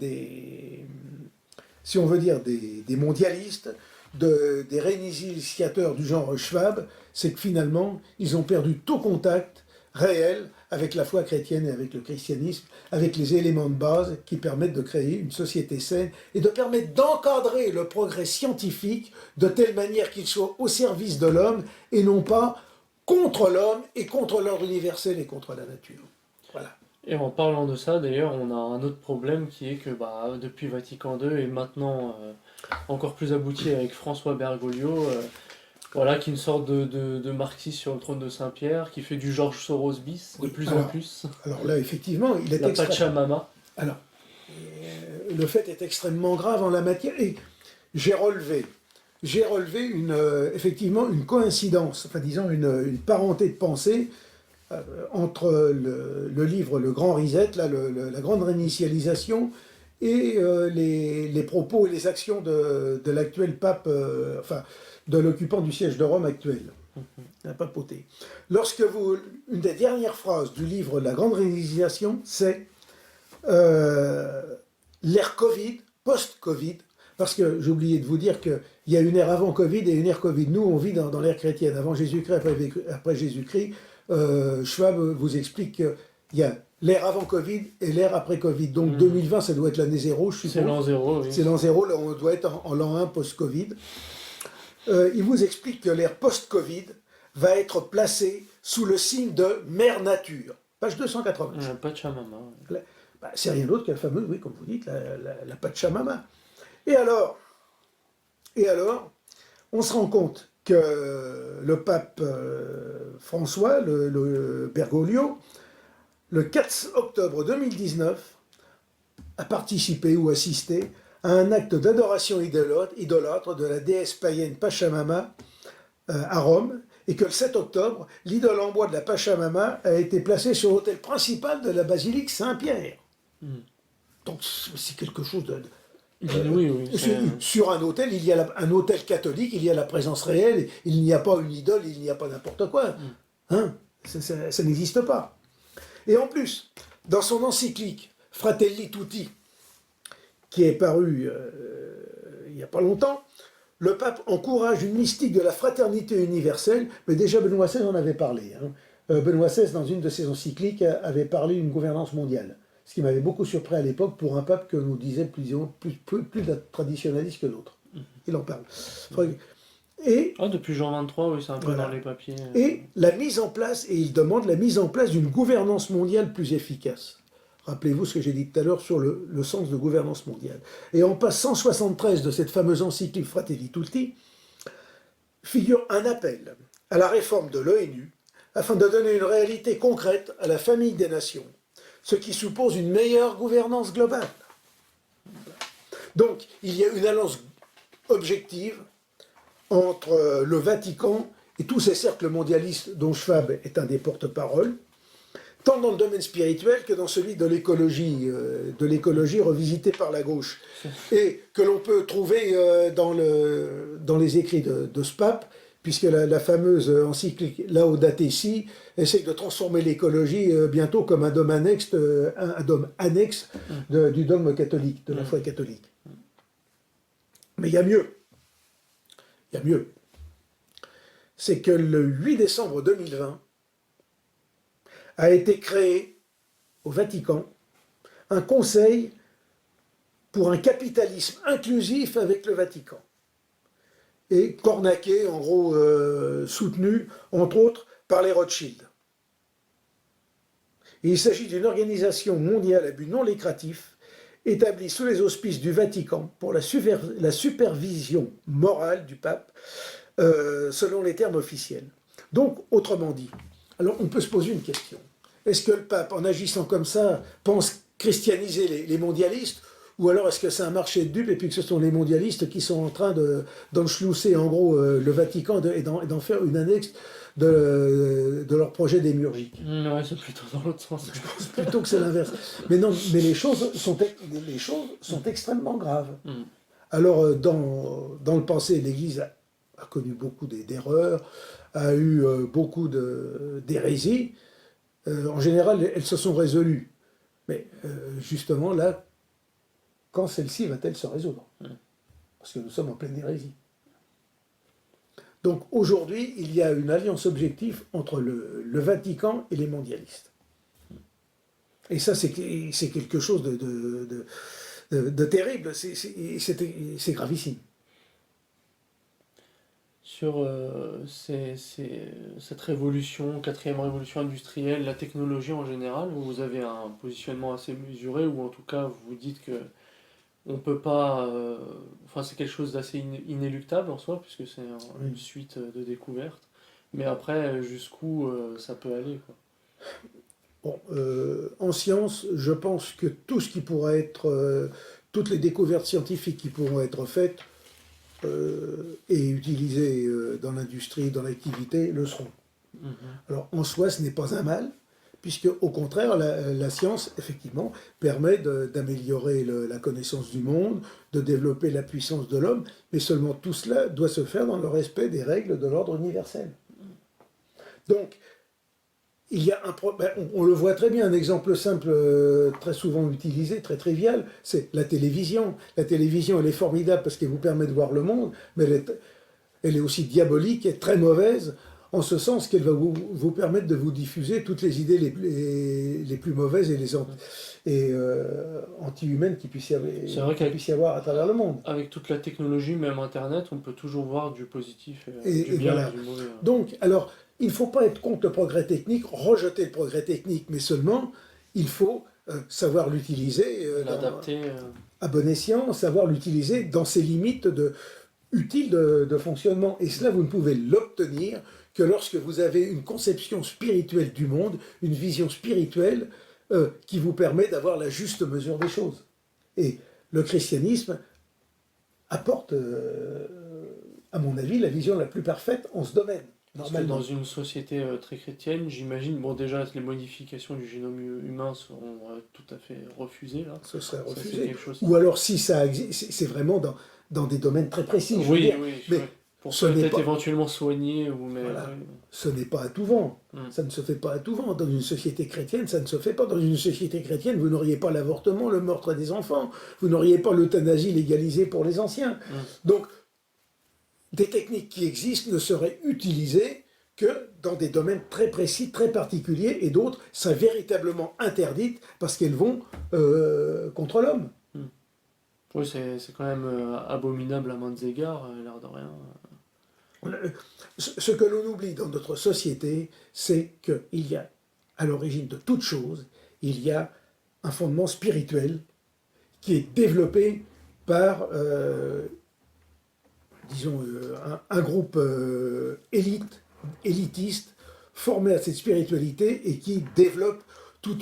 si on veut dire, des mondialistes, des réinitiateurs du genre Schwab, c'est que finalement, ils ont perdu tout contact réel avec la foi chrétienne et avec le christianisme, avec les éléments de base qui permettent de créer une société saine et de permettre d'encadrer le progrès scientifique de telle manière qu'il soit au service de l'homme et non pas contre l'homme et contre l'ordre universel et contre la nature. Voilà. Et en parlant de ça, d'ailleurs, on a un autre problème qui est que depuis Vatican II et maintenant encore plus abouti avec François Bergoglio, voilà, qui est une sorte de marxiste sur le trône de Saint-Pierre, qui fait du George Soros bis de plus en plus. Alors là, effectivement, il est la Pachamama. Alors, le fait est extrêmement grave en la matière. Et j'ai relevé effectivement une coïncidence, enfin disons une parenté de pensée entre le livre Le Grand Reset, la grande réinitialisation, et les propos et les actions de l'actuel pape, de l'occupant du siège de Rome actuel, la papauté. Une des dernières phrases du livre La Grande Réinitialisation, c'est l'ère Covid, post-Covid, parce que j'ai oublié de vous dire qu'il y a une ère avant Covid et une ère Covid. Nous, on vit dans l'ère chrétienne, avant Jésus-Christ, après Jésus-Christ. Schwab vous explique qu'il y a l'ère avant Covid et l'ère après Covid. Donc 2020, ça doit être l'année zéro, je suppose. C'est l'an zéro, oui. C'est l'an zéro, là on doit être en l'an 1 post-Covid. Il vous explique que l'ère post-Covid va être placée sous le signe de Mère Nature. Page 280. Pachamama. Ouais. Bah, c'est rien d'autre que la fameuse, oui, comme vous dites, la Pachamama. Et alors, on se rend compte que le pape François, le Bergoglio, le 4 octobre 2019, a participé ou assisté à un acte d'adoration idolâtre de la déesse païenne Pachamama à Rome, et que le 7 octobre, l'idole en bois de la Pachamama a été placée sur l'autel principal de la basilique Saint-Pierre. Donc c'est quelque chose de... Oui, sur un autel, il y a un autel catholique, il y a la présence réelle, il n'y a pas une idole, il n'y a pas n'importe quoi. Hein, ça n'existe pas. Et en plus, dans son encyclique Fratelli Tutti, qui est paru il n'y a pas longtemps, le pape encourage une mystique de la fraternité universelle, mais déjà Benoît XVI en avait parlé. Benoît XVI, dans une de ses encycliques, avait parlé d'une gouvernance mondiale. Ce qui m'avait beaucoup surpris à l'époque pour un pape que nous disait plus traditionnaliste que d'autres. Il en parle. Et, depuis Jean 23, oui, c'est un peu dans les papiers. Et la mise en place, et il demande la mise en place d'une gouvernance mondiale plus efficace. Rappelez-vous ce que j'ai dit tout à l'heure sur le sens de gouvernance mondiale. Et en page 173 de cette fameuse encyclique Fratelli Tutti, figure un appel à la réforme de l'ONU afin de donner une réalité concrète à la famille des nations, ce qui suppose une meilleure gouvernance globale. Donc, il y a une alliance objective entre le Vatican et tous ces cercles mondialistes dont Schwab est un des porte-paroles, tant dans le domaine spirituel que dans celui de l'écologie revisitée par la gauche, et que l'on peut trouver dans les écrits de ce pape, puisque la fameuse encyclique Laudato Si essaie de transformer l'écologie bientôt comme un dogme annexe, du dogme catholique, de la foi catholique. Mais il y a mieux. Il y a mieux. C'est que le 8 décembre 2020 a été créé au Vatican un conseil pour un capitalisme inclusif avec le Vatican. Et cornaqué, en gros, soutenu, entre autres, par les Rothschild. Et il s'agit d'une organisation mondiale à but non lucratif, établie sous les auspices du Vatican pour la supervision morale du pape, selon les termes officiels. Donc, autrement dit, alors on peut se poser une question. Est-ce que le pape, en agissant comme ça, pense christianiser les mondialistes, ou alors est-ce que c'est un marché de dupes et puis que ce sont les mondialistes qui sont en train d'enchlousser en gros le Vatican et d'en faire une annexe de leur projet démiurgique? Ouais, c'est plutôt dans l'autre sens. Je pense plutôt que c'est l'inverse. Mais non, mais les choses sont extrêmément graves. Alors, dans le passé, l'Église a connu beaucoup d'erreurs, a eu beaucoup d'hérésies. En général, elles se sont résolues. Mais justement, là, quand celle-ci va-t-elle se résoudre? Parce que nous sommes en pleine hérésie. Donc aujourd'hui, il y a une alliance objective entre le Vatican et les mondialistes. Et ça, c'est quelque chose de terrible, c'est gravissime. Sur cette révolution, quatrième révolution industrielle, la technologie en général, vous avez un positionnement assez mesuré, ou en tout cas vous dites que on peut pas... enfin c'est quelque chose d'assez inéluctable en soi, puisque c'est une suite de découvertes, mais après jusqu'où ça peut aller, quoi. Bon, en science, je pense que tout ce qui pourra être... toutes les découvertes scientifiques qui pourront être faites et utilisées dans l'industrie, dans l'activité, le seront. Alors en soi, ce n'est pas un mal, puisque au contraire, la science, effectivement, permet d'améliorer la connaissance du monde, de développer la puissance de l'homme, mais seulement tout cela doit se faire dans le respect des règles de l'ordre universel. Donc, il y a on le voit très bien, un exemple simple, très souvent utilisé, très trivial, c'est la télévision. La télévision, elle est formidable parce qu'elle vous permet de voir le monde, mais elle est aussi diabolique et très mauvaise, en ce sens qu'elle va vous permettre de vous diffuser toutes les idées les plus mauvaises et anti-humaines qu'il puisse y avoir à travers le monde. Avec toute la technologie, même Internet, on peut toujours voir du positif et du bien voilà. et du mauvais. Donc, alors, il ne faut pas être contre le progrès technique, rejeter le progrès technique, mais seulement il faut savoir l'utiliser L'adapter. à bon escient, savoir l'utiliser dans ses limites utiles de fonctionnement. Et cela, vous ne pouvez l'obtenir que lorsque vous avez une conception spirituelle du monde, une vision spirituelle qui vous permet d'avoir la juste mesure des choses. Et le christianisme apporte, à mon avis, la vision la plus parfaite en ce domaine. Parce que dans une société très chrétienne, j'imagine, bon déjà les modifications du génome humain seront tout à fait refusées là. Ce serait Ça, c'est refusé. quelque chose Ou alors si ça existe, c'est vraiment dans des domaines très précis. Je veux Oui, dire. oui, Mais pour ce n'est peut-être pas, éventuellement soigner ou mais voilà. oui. Ce n'est pas à tout vent. Mm. Ça ne se fait pas à tout vent. Dans une société chrétienne, ça ne se fait pas. Dans une société chrétienne, vous n'auriez pas l'avortement, le meurtre des enfants. Vous n'auriez pas l'euthanasie légalisée pour les anciens. Mm. Donc, des techniques qui existent ne seraient utilisées que dans des domaines très précis, très particuliers, et d'autres seraient véritablement interdites parce qu'elles vont contre l'homme. Oui, c'est quand même abominable à maintes égards, l'air de rien. Ce que l'on oublie dans notre société, c'est qu'il y a, à l'origine de toute chose, il y a un fondement spirituel qui est développé par, disons, un groupe élitiste formé à cette spiritualité et qui développe tout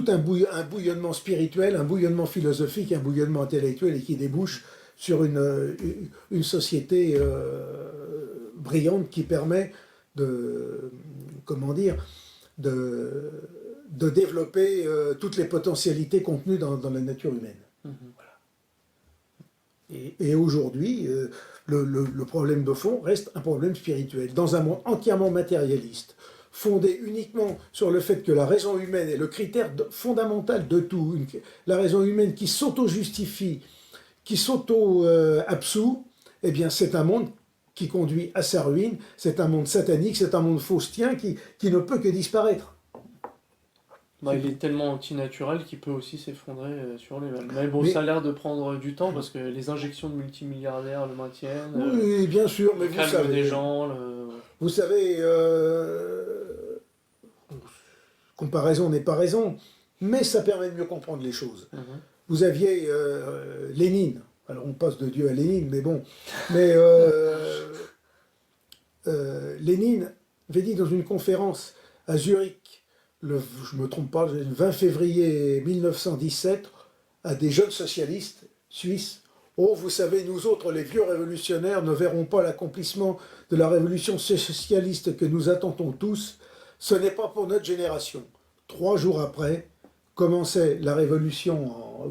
un bouillonnement spirituel, un bouillonnement philosophique, un bouillonnement intellectuel et qui débouche sur une société brillante qui permet comment dire, de développer toutes les potentialités contenues dans la nature humaine. Mm-hmm. Voilà. Et aujourd'hui, le problème de fond reste un problème spirituel. Dans un monde entièrement matérialiste, fondé uniquement sur le fait que la raison humaine est le critère fondamental de tout, la raison humaine qui s'auto-justifie, qui s'auto-absout, eh bien c'est un monde qui conduit à sa ruine, c'est un monde satanique, c'est un monde faustien qui ne peut que disparaître. Bah, il est tellement antinaturel qu'il peut aussi s'effondrer sur lui-même. Mais bon, ça a l'air de prendre du temps parce que les injections de multimilliardaires le maintiennent. Oui, bien sûr, mais vous savez. Des gens. Vous savez, comparaison n'est pas raison, mais ça permet de mieux comprendre les choses. Mm-hmm. Vous aviez Lénine, alors on passe de Dieu à Lénine, mais bon, mais Lénine avait dit dans une conférence à Zurich, je ne me trompe pas, le 20 février 1917, à des jeunes socialistes suisses, « Oh, vous savez, nous autres, les vieux révolutionnaires, ne verrons pas l'accomplissement de la révolution socialiste que nous attendons tous. Ce n'est pas pour notre génération. » 3 jours après,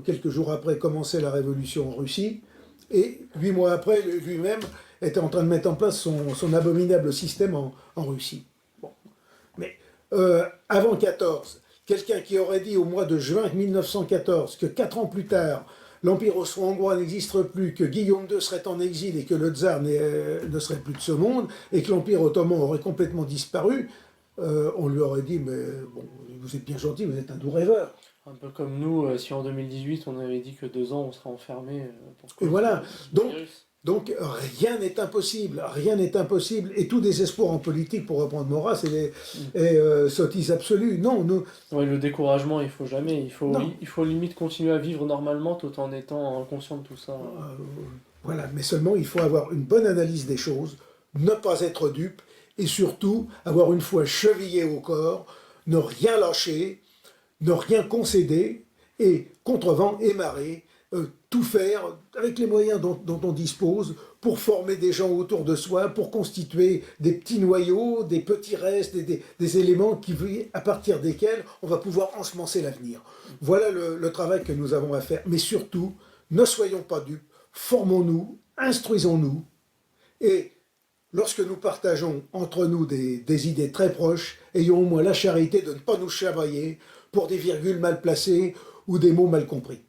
quelques jours après, commençait la révolution en Russie, et 8 mois après, lui-même était en train de mettre en place son abominable système en Russie. Bon. Mais avant 14, quelqu'un qui aurait dit au mois de juin 1914 que 4 ans plus tard, l'Empire austro-hongrois n'existe plus, que Guillaume II serait en exil et que le tsar ne serait plus de ce monde, et que l'Empire ottoman aurait complètement disparu, on lui aurait dit, mais bon, vous êtes bien gentil, vous êtes un doux rêveur. Un peu comme nous, si en 2018 on avait dit que 2 ans on serait enfermé pour et voilà, donc rien n'est impossible, et tout désespoir en politique, pour reprendre Maurras, est sottise absolue. Non, ouais, le découragement, il faut jamais, il faut limite continuer à vivre normalement tout en étant conscient de tout ça. Voilà, mais seulement il faut avoir une bonne analyse des choses, ne pas être dupe, et surtout avoir une foi chevillée au corps, ne rien lâcher, ne rien concéder, et contre vent et marée, tout faire avec les moyens dont on dispose pour former des gens autour de soi, pour constituer des petits noyaux, des petits restes, des éléments à partir desquels on va pouvoir ensemencer l'avenir. Voilà le travail que nous avons à faire. Mais surtout, ne soyons pas dupes, formons-nous, instruisons-nous, et lorsque nous partageons entre nous des idées très proches, ayons au moins la charité de ne pas nous chamailler pour des virgules mal placées ou des mots mal compris.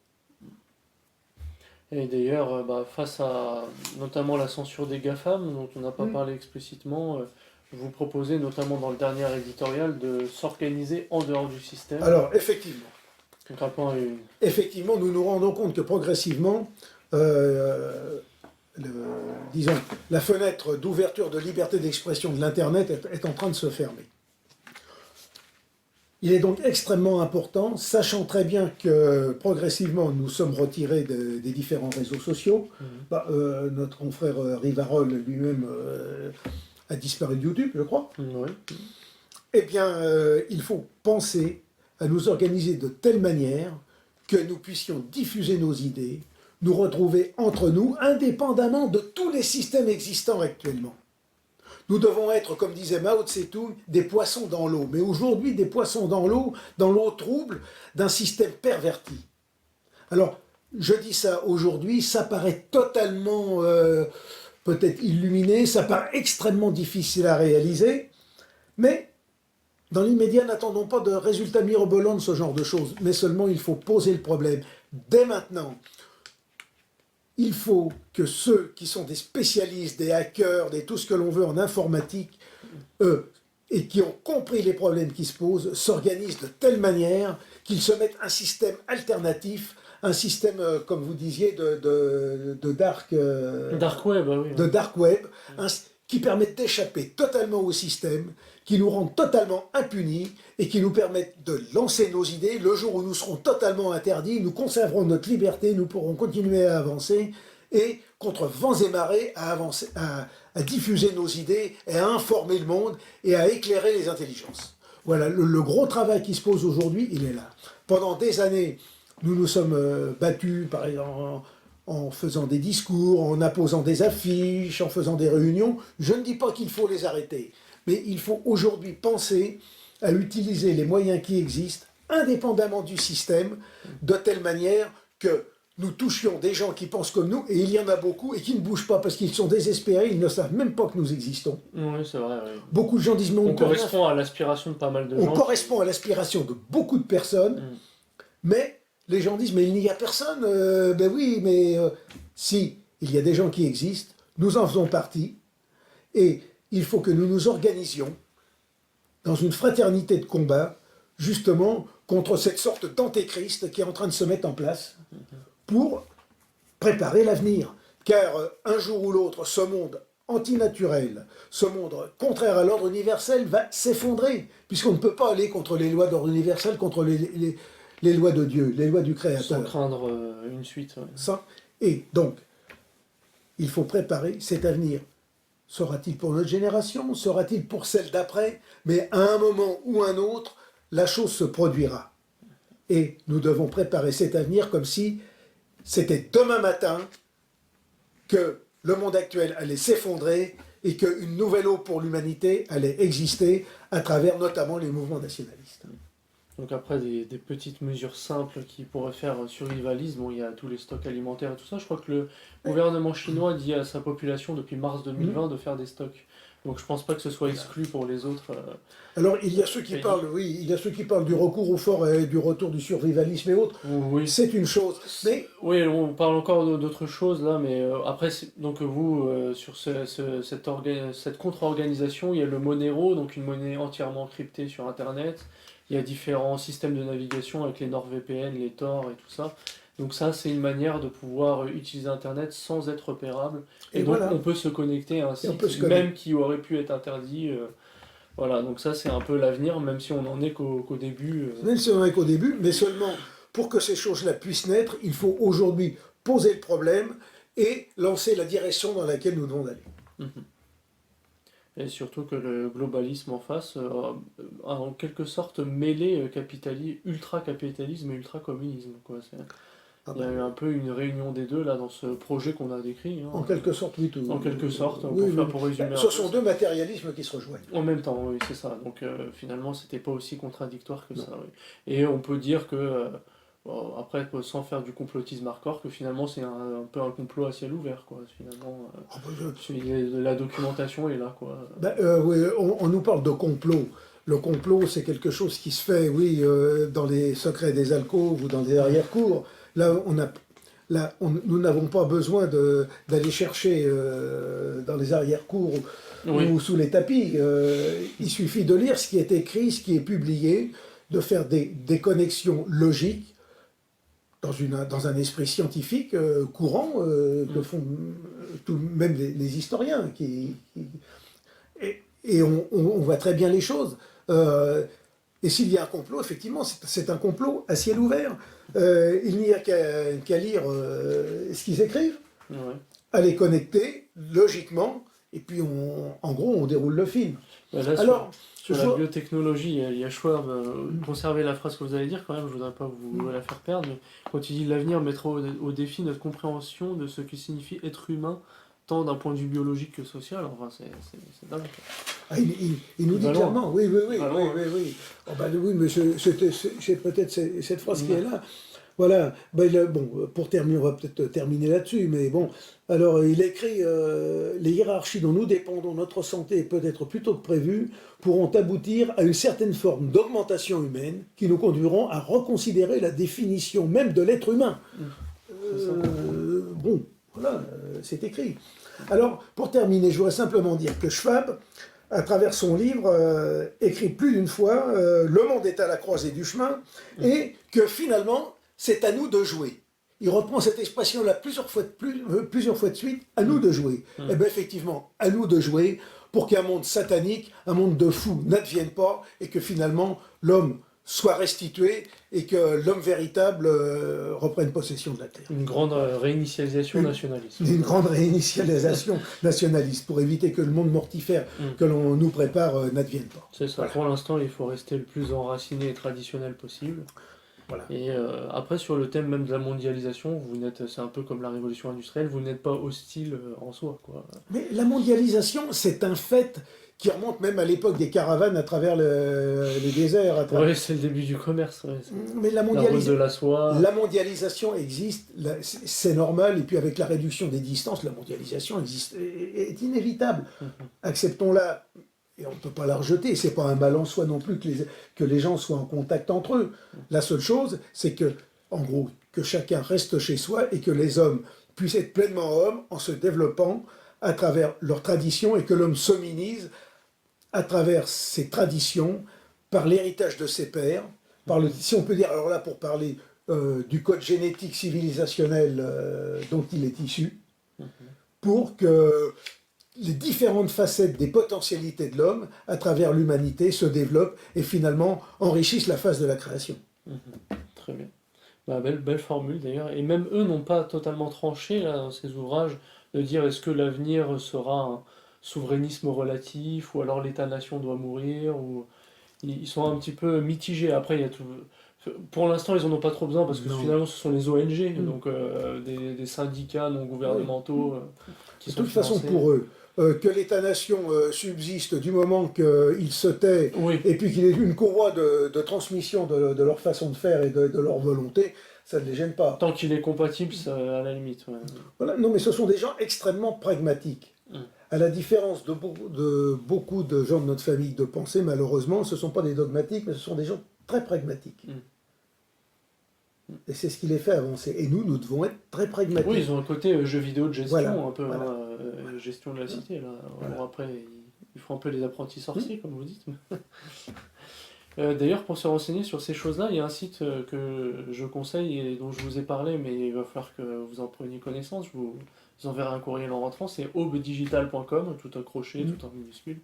Et d'ailleurs, face à notamment la censure des GAFAM, dont on n'a pas parlé explicitement, vous proposez notamment dans le dernier éditorial de s'organiser en dehors du système. Alors, effectivement. Contrairement à Effectivement, nous nous rendons compte que progressivement, disons, la fenêtre d'ouverture de liberté d'expression de l'Internet est en train de se fermer. Il est donc extrêmement important, sachant très bien que progressivement nous sommes retirés des différents réseaux sociaux. Notre confrère Rivarol lui-même a disparu de YouTube, je crois. Oui. Eh bien, il faut penser à nous organiser de telle manière que nous puissions diffuser nos idées, nous retrouver entre nous, indépendamment de tous les systèmes existants actuellement. Nous devons être, comme disait Mao Tse-tung, des poissons dans l'eau. Mais aujourd'hui, des poissons dans l'eau trouble d'un système perverti. Alors, je dis ça aujourd'hui, ça paraît totalement peut-être illuminé, ça paraît extrêmement difficile à réaliser, mais dans l'immédiat, n'attendons pas de résultats mirobolants de ce genre de choses, mais seulement il faut poser le problème. Dès maintenant, il faut que ceux qui sont des spécialistes, des hackers, tout ce que l'on veut en informatique, et qui ont compris les problèmes qui se posent, s'organisent de telle manière qu'ils se mettent un système alternatif, un système, comme vous disiez, de dark web, oui. De dark web, qui permettent d'échapper totalement au système, qui nous rendent totalement impunis et qui nous permettent de lancer nos idées. Le jour où nous serons totalement interdits, nous conserverons notre liberté, nous pourrons continuer à avancer et, contre vents et marées, à diffuser nos idées et à informer le monde et à éclairer les intelligences. Voilà, le gros travail qui se pose aujourd'hui, il est là. Pendant des années, nous nous sommes battus, par exemple, en faisant des discours, en apposant des affiches, en faisant des réunions. Je ne dis pas qu'il faut les arrêter, mais il faut aujourd'hui penser à utiliser les moyens qui existent, indépendamment du système, de telle manière que nous touchions des gens qui pensent comme nous, et il y en a beaucoup, et qui ne bougent pas parce qu'ils sont désespérés, ils ne savent même pas que nous existons. Oui, c'est vrai. Oui. Beaucoup de gens disent... Mais on correspond à l'aspiration de pas mal de gens. On correspond à l'aspiration de beaucoup de personnes, mais... Les gens disent, mais il n'y a personne. Ben oui, mais si, il y a des gens qui existent, nous en faisons partie, et il faut que nous nous organisions dans une fraternité de combat, justement, contre cette sorte d'antéchrist qui est en train de se mettre en place pour préparer l'avenir. Car un jour ou l'autre, ce monde antinaturel, ce monde contraire à l'ordre universel va s'effondrer, puisqu'on ne peut pas aller contre les lois d'ordre universel, contre les lois de Dieu, les lois du Créateur. Sans craindre une suite. Ouais. Et donc, il faut préparer cet avenir. Sera-t-il pour notre génération? Sera-t-il pour celle d'après? Mais à un moment ou un autre, la chose se produira. Et nous devons préparer cet avenir comme si c'était demain matin que le monde actuel allait s'effondrer et qu'une nouvelle eau pour l'humanité allait exister à travers notamment les mouvements nationalistes. Donc après, des petites mesures simples qui pourraient faire survivalisme, bon, il y a tous les stocks alimentaires et tout ça. Je crois que le gouvernement chinois dit à sa population depuis mars 2020 de faire des stocks. Donc je pense pas que ce soit exclu pour les autres. Alors il y a ceux qui parlent, il y a ceux qui parlent du recours au fort et du retour du survivalisme et autres. Oui. C'est une chose. Mais oui, on parle encore d'autres choses là, mais après, donc vous, sur cette contre-organisation, il y a le Monero, donc une monnaie entièrement cryptée sur Internet. Il y a différents systèmes de navigation avec les NordVPN, les Tor et tout ça. Donc ça, c'est une manière de pouvoir utiliser Internet sans être repérable. Et donc, on peut se connecter à un site même qui aurait pu être interdit. Voilà, donc ça, c'est un peu l'avenir, même si on n'en est qu'au début. Même si on n'en est qu'au début, mais seulement pour que ces choses-là puissent naître, il faut aujourd'hui poser le problème et lancer la direction dans laquelle nous devons aller. Et surtout que le globalisme en face a en quelque sorte mêlé ultra-capitalisme et ultra-communisme. Il y a eu un peu une réunion des deux là dans ce projet qu'on a décrit. Hein. En quelque sorte, oui. En quelque sorte, pour résumer. Ce sont deux matérialismes qui se rejoignent. En même temps, oui, c'est ça. Donc finalement, c'était pas aussi contradictoire que ça. Oui. Et on peut dire que, après, sans faire du complotisme hardcore, que finalement c'est un peu un complot à ciel ouvert. Finalement, la documentation est là. Oui, on nous parle de complot. Le complot, c'est quelque chose qui se fait, oui, dans les secrets des alcôves ou dans des arrière-cours. Là, nous n'avons pas besoin d'aller chercher dans les arrière-cours ou sous les tapis. Il suffit de lire ce qui est écrit, ce qui est publié, de faire des connexions logiques dans un esprit scientifique courant que font même les historiens. Et on voit très bien les choses. Et s'il y a un complot, effectivement, c'est un complot à ciel ouvert. Il n'y a qu'à lire ce qu'ils écrivent, Ouais. à les connecter logiquement, et puis en gros, on déroule le film. Bah là, Alors, sur la biotechnologie, il y a Schwab, conservez la phrase que vous allez dire quand même, je voudrais pas vous la faire perdre, mais quand il dit l'avenir mettra au défi notre compréhension de ce que signifie être humain, tant d'un point de vue biologique que social, enfin c'est dingue. Il nous dit Bah clairement, oui. Bah Oui. Oh, bah, oui, mais c'est peut-être cette phrase qui est là. Voilà, bon, pour terminer, on va peut-être terminer là-dessus, mais bon, alors il écrit les hiérarchies dont nous dépendons, notre santé peut-être plus tôt que prévu, pourront aboutir à une certaine forme d'augmentation humaine qui nous conduiront à reconsidérer la définition même de l'être humain. Bon, voilà, c'est écrit. Alors, pour terminer, je voudrais simplement dire que Schwab, à travers son livre, écrit plus d'une fois le monde est à la croisée du chemin et que finalement, c'est à nous de jouer. Il reprend cette expression-là plusieurs fois de suite, à nous de jouer. Et bien effectivement, à nous de jouer pour qu'un monde satanique, un monde de fous n'advienne pas et que finalement l'homme soit restitué et que l'homme véritable reprenne possession de la terre. Une grande réinitialisation nationaliste. Une grande réinitialisation nationaliste pour éviter que le monde mortifère que l'on nous prépare n'advienne pas. C'est ça. Voilà. Pour l'instant, il faut rester le plus enraciné et traditionnel possible. Voilà. Et après, sur le thème même de la mondialisation, c'est un peu comme la révolution industrielle, vous n'êtes pas hostile en soi, quoi. Mais la mondialisation, c'est un fait qui remonte même à l'époque des caravanes à travers les déserts. Oui, c'est le début du commerce. Ouais, mais la route de la soie. La mondialisation existe, c'est normal, et puis avec la réduction des distances, la mondialisation est inévitable. Acceptons-la. Et on ne peut pas la rejeter, c'est pas un mal en soi non plus que les gens soient en contact entre eux. La seule chose, c'est que, en gros, que chacun reste chez soi et que les hommes puissent être pleinement hommes en se développant à travers leurs traditions et que l'homme s'hominise à travers ses traditions, par l'héritage de ses pères, si on peut dire, alors là pour parler du code génétique civilisationnel dont il est issu, pour que les différentes facettes des potentialités de l'homme à travers l'humanité se développent et finalement enrichissent la phase de la création. Très bien. Bah, belle formule d'ailleurs. Et même eux n'ont pas totalement tranché là, dans ces ouvrages de dire est-ce que l'avenir sera un souverainisme relatif ou alors l'État-nation doit mourir. Ou... Ils sont un petit peu mitigés. Après, il y a tout... Pour l'instant, ils n'en ont pas trop besoin parce que finalement, ce sont les ONG, donc des syndicats non gouvernementaux qui sont financés. De toute façon, pour eux, que l'État-nation subsiste du moment qu'il se tait, et puis qu'il ait une courroie de transmission de leur façon de faire et de leur volonté, ça ne les gêne pas. Tant qu'il est compatible, ça, à la limite. Ouais. Voilà. Non, mais ce sont des gens extrêmement pragmatiques. À la différence de beaucoup de gens de notre famille de pensée, malheureusement, ce ne sont pas des dogmatiques, mais ce sont des gens très pragmatiques. Et c'est ce qui les fait avancer. Et nous devons être très pragmatiques. Oui, ils ont un côté jeu vidéo de gestion, un peu gestion de la cité. Là. Bon, après, ils font un peu les apprentis sorciers, comme vous dites. D'ailleurs, pour se renseigner sur ces choses-là, il y a un site que je conseille et dont je vous ai parlé, mais il va falloir que vous en preniez connaissance. Je vous enverrai un courriel en rentrant. C'est aubedigital.com, tout accroché, tout en minuscule,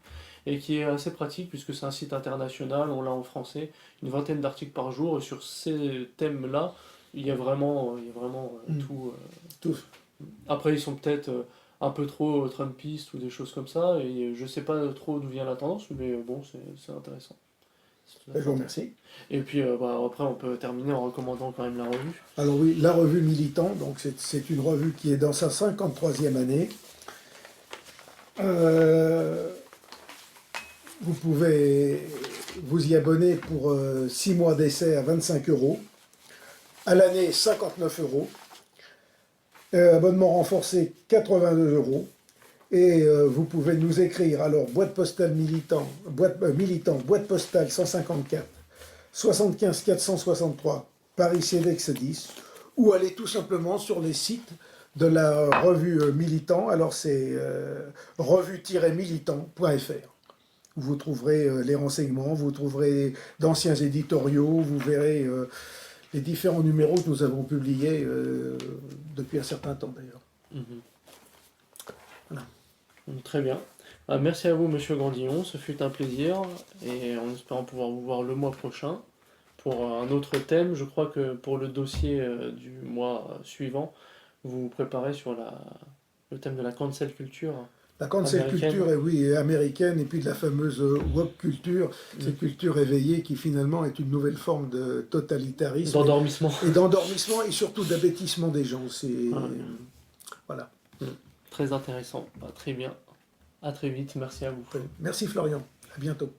et qui est assez pratique puisque c'est un site international, on l'a en français, une vingtaine d'articles par jour. Et sur ces thèmes-là, il y a vraiment tout. Après, ils sont peut-être un peu trop trumpistes ou des choses comme ça, et je sais pas trop d'où vient la tendance, mais bon, c'est intéressant. Je vous remercie. Et puis après, on peut terminer en recommandant quand même la revue. Alors oui, la revue Militant, donc c'est une revue qui est dans sa 53e année. Vous pouvez vous y abonner pour 6 mois d'essai à 25 €. À l'année, 59 €. Abonnement renforcé, 82 €. Et vous pouvez nous écrire, alors boîte postale militant, boîte postale 154, 75 463, Paris CEDEX 10, ou aller tout simplement sur les sites de la revue Militant, alors c'est revue-militant.fr. Vous trouverez les renseignements, vous trouverez d'anciens éditoriaux, vous verrez les différents numéros que nous avons publiés depuis un certain temps d'ailleurs. Mhm. Voilà. Très bien. Merci à vous, Monsieur Grandillon, ce fut un plaisir, et en espérant pouvoir vous voir le mois prochain pour un autre thème. Je crois que pour le dossier du mois suivant, vous vous préparez sur le thème de la cancel culture La cancel américaine. culture est américaine, et puis de la fameuse woke culture, cette culture éveillée qui finalement est une nouvelle forme de totalitarisme D'endormissement. et d'endormissement et surtout d'abêtissement des gens. Voilà. Très intéressant. Très bien. À très vite. Merci à vous. Merci Florian. À bientôt.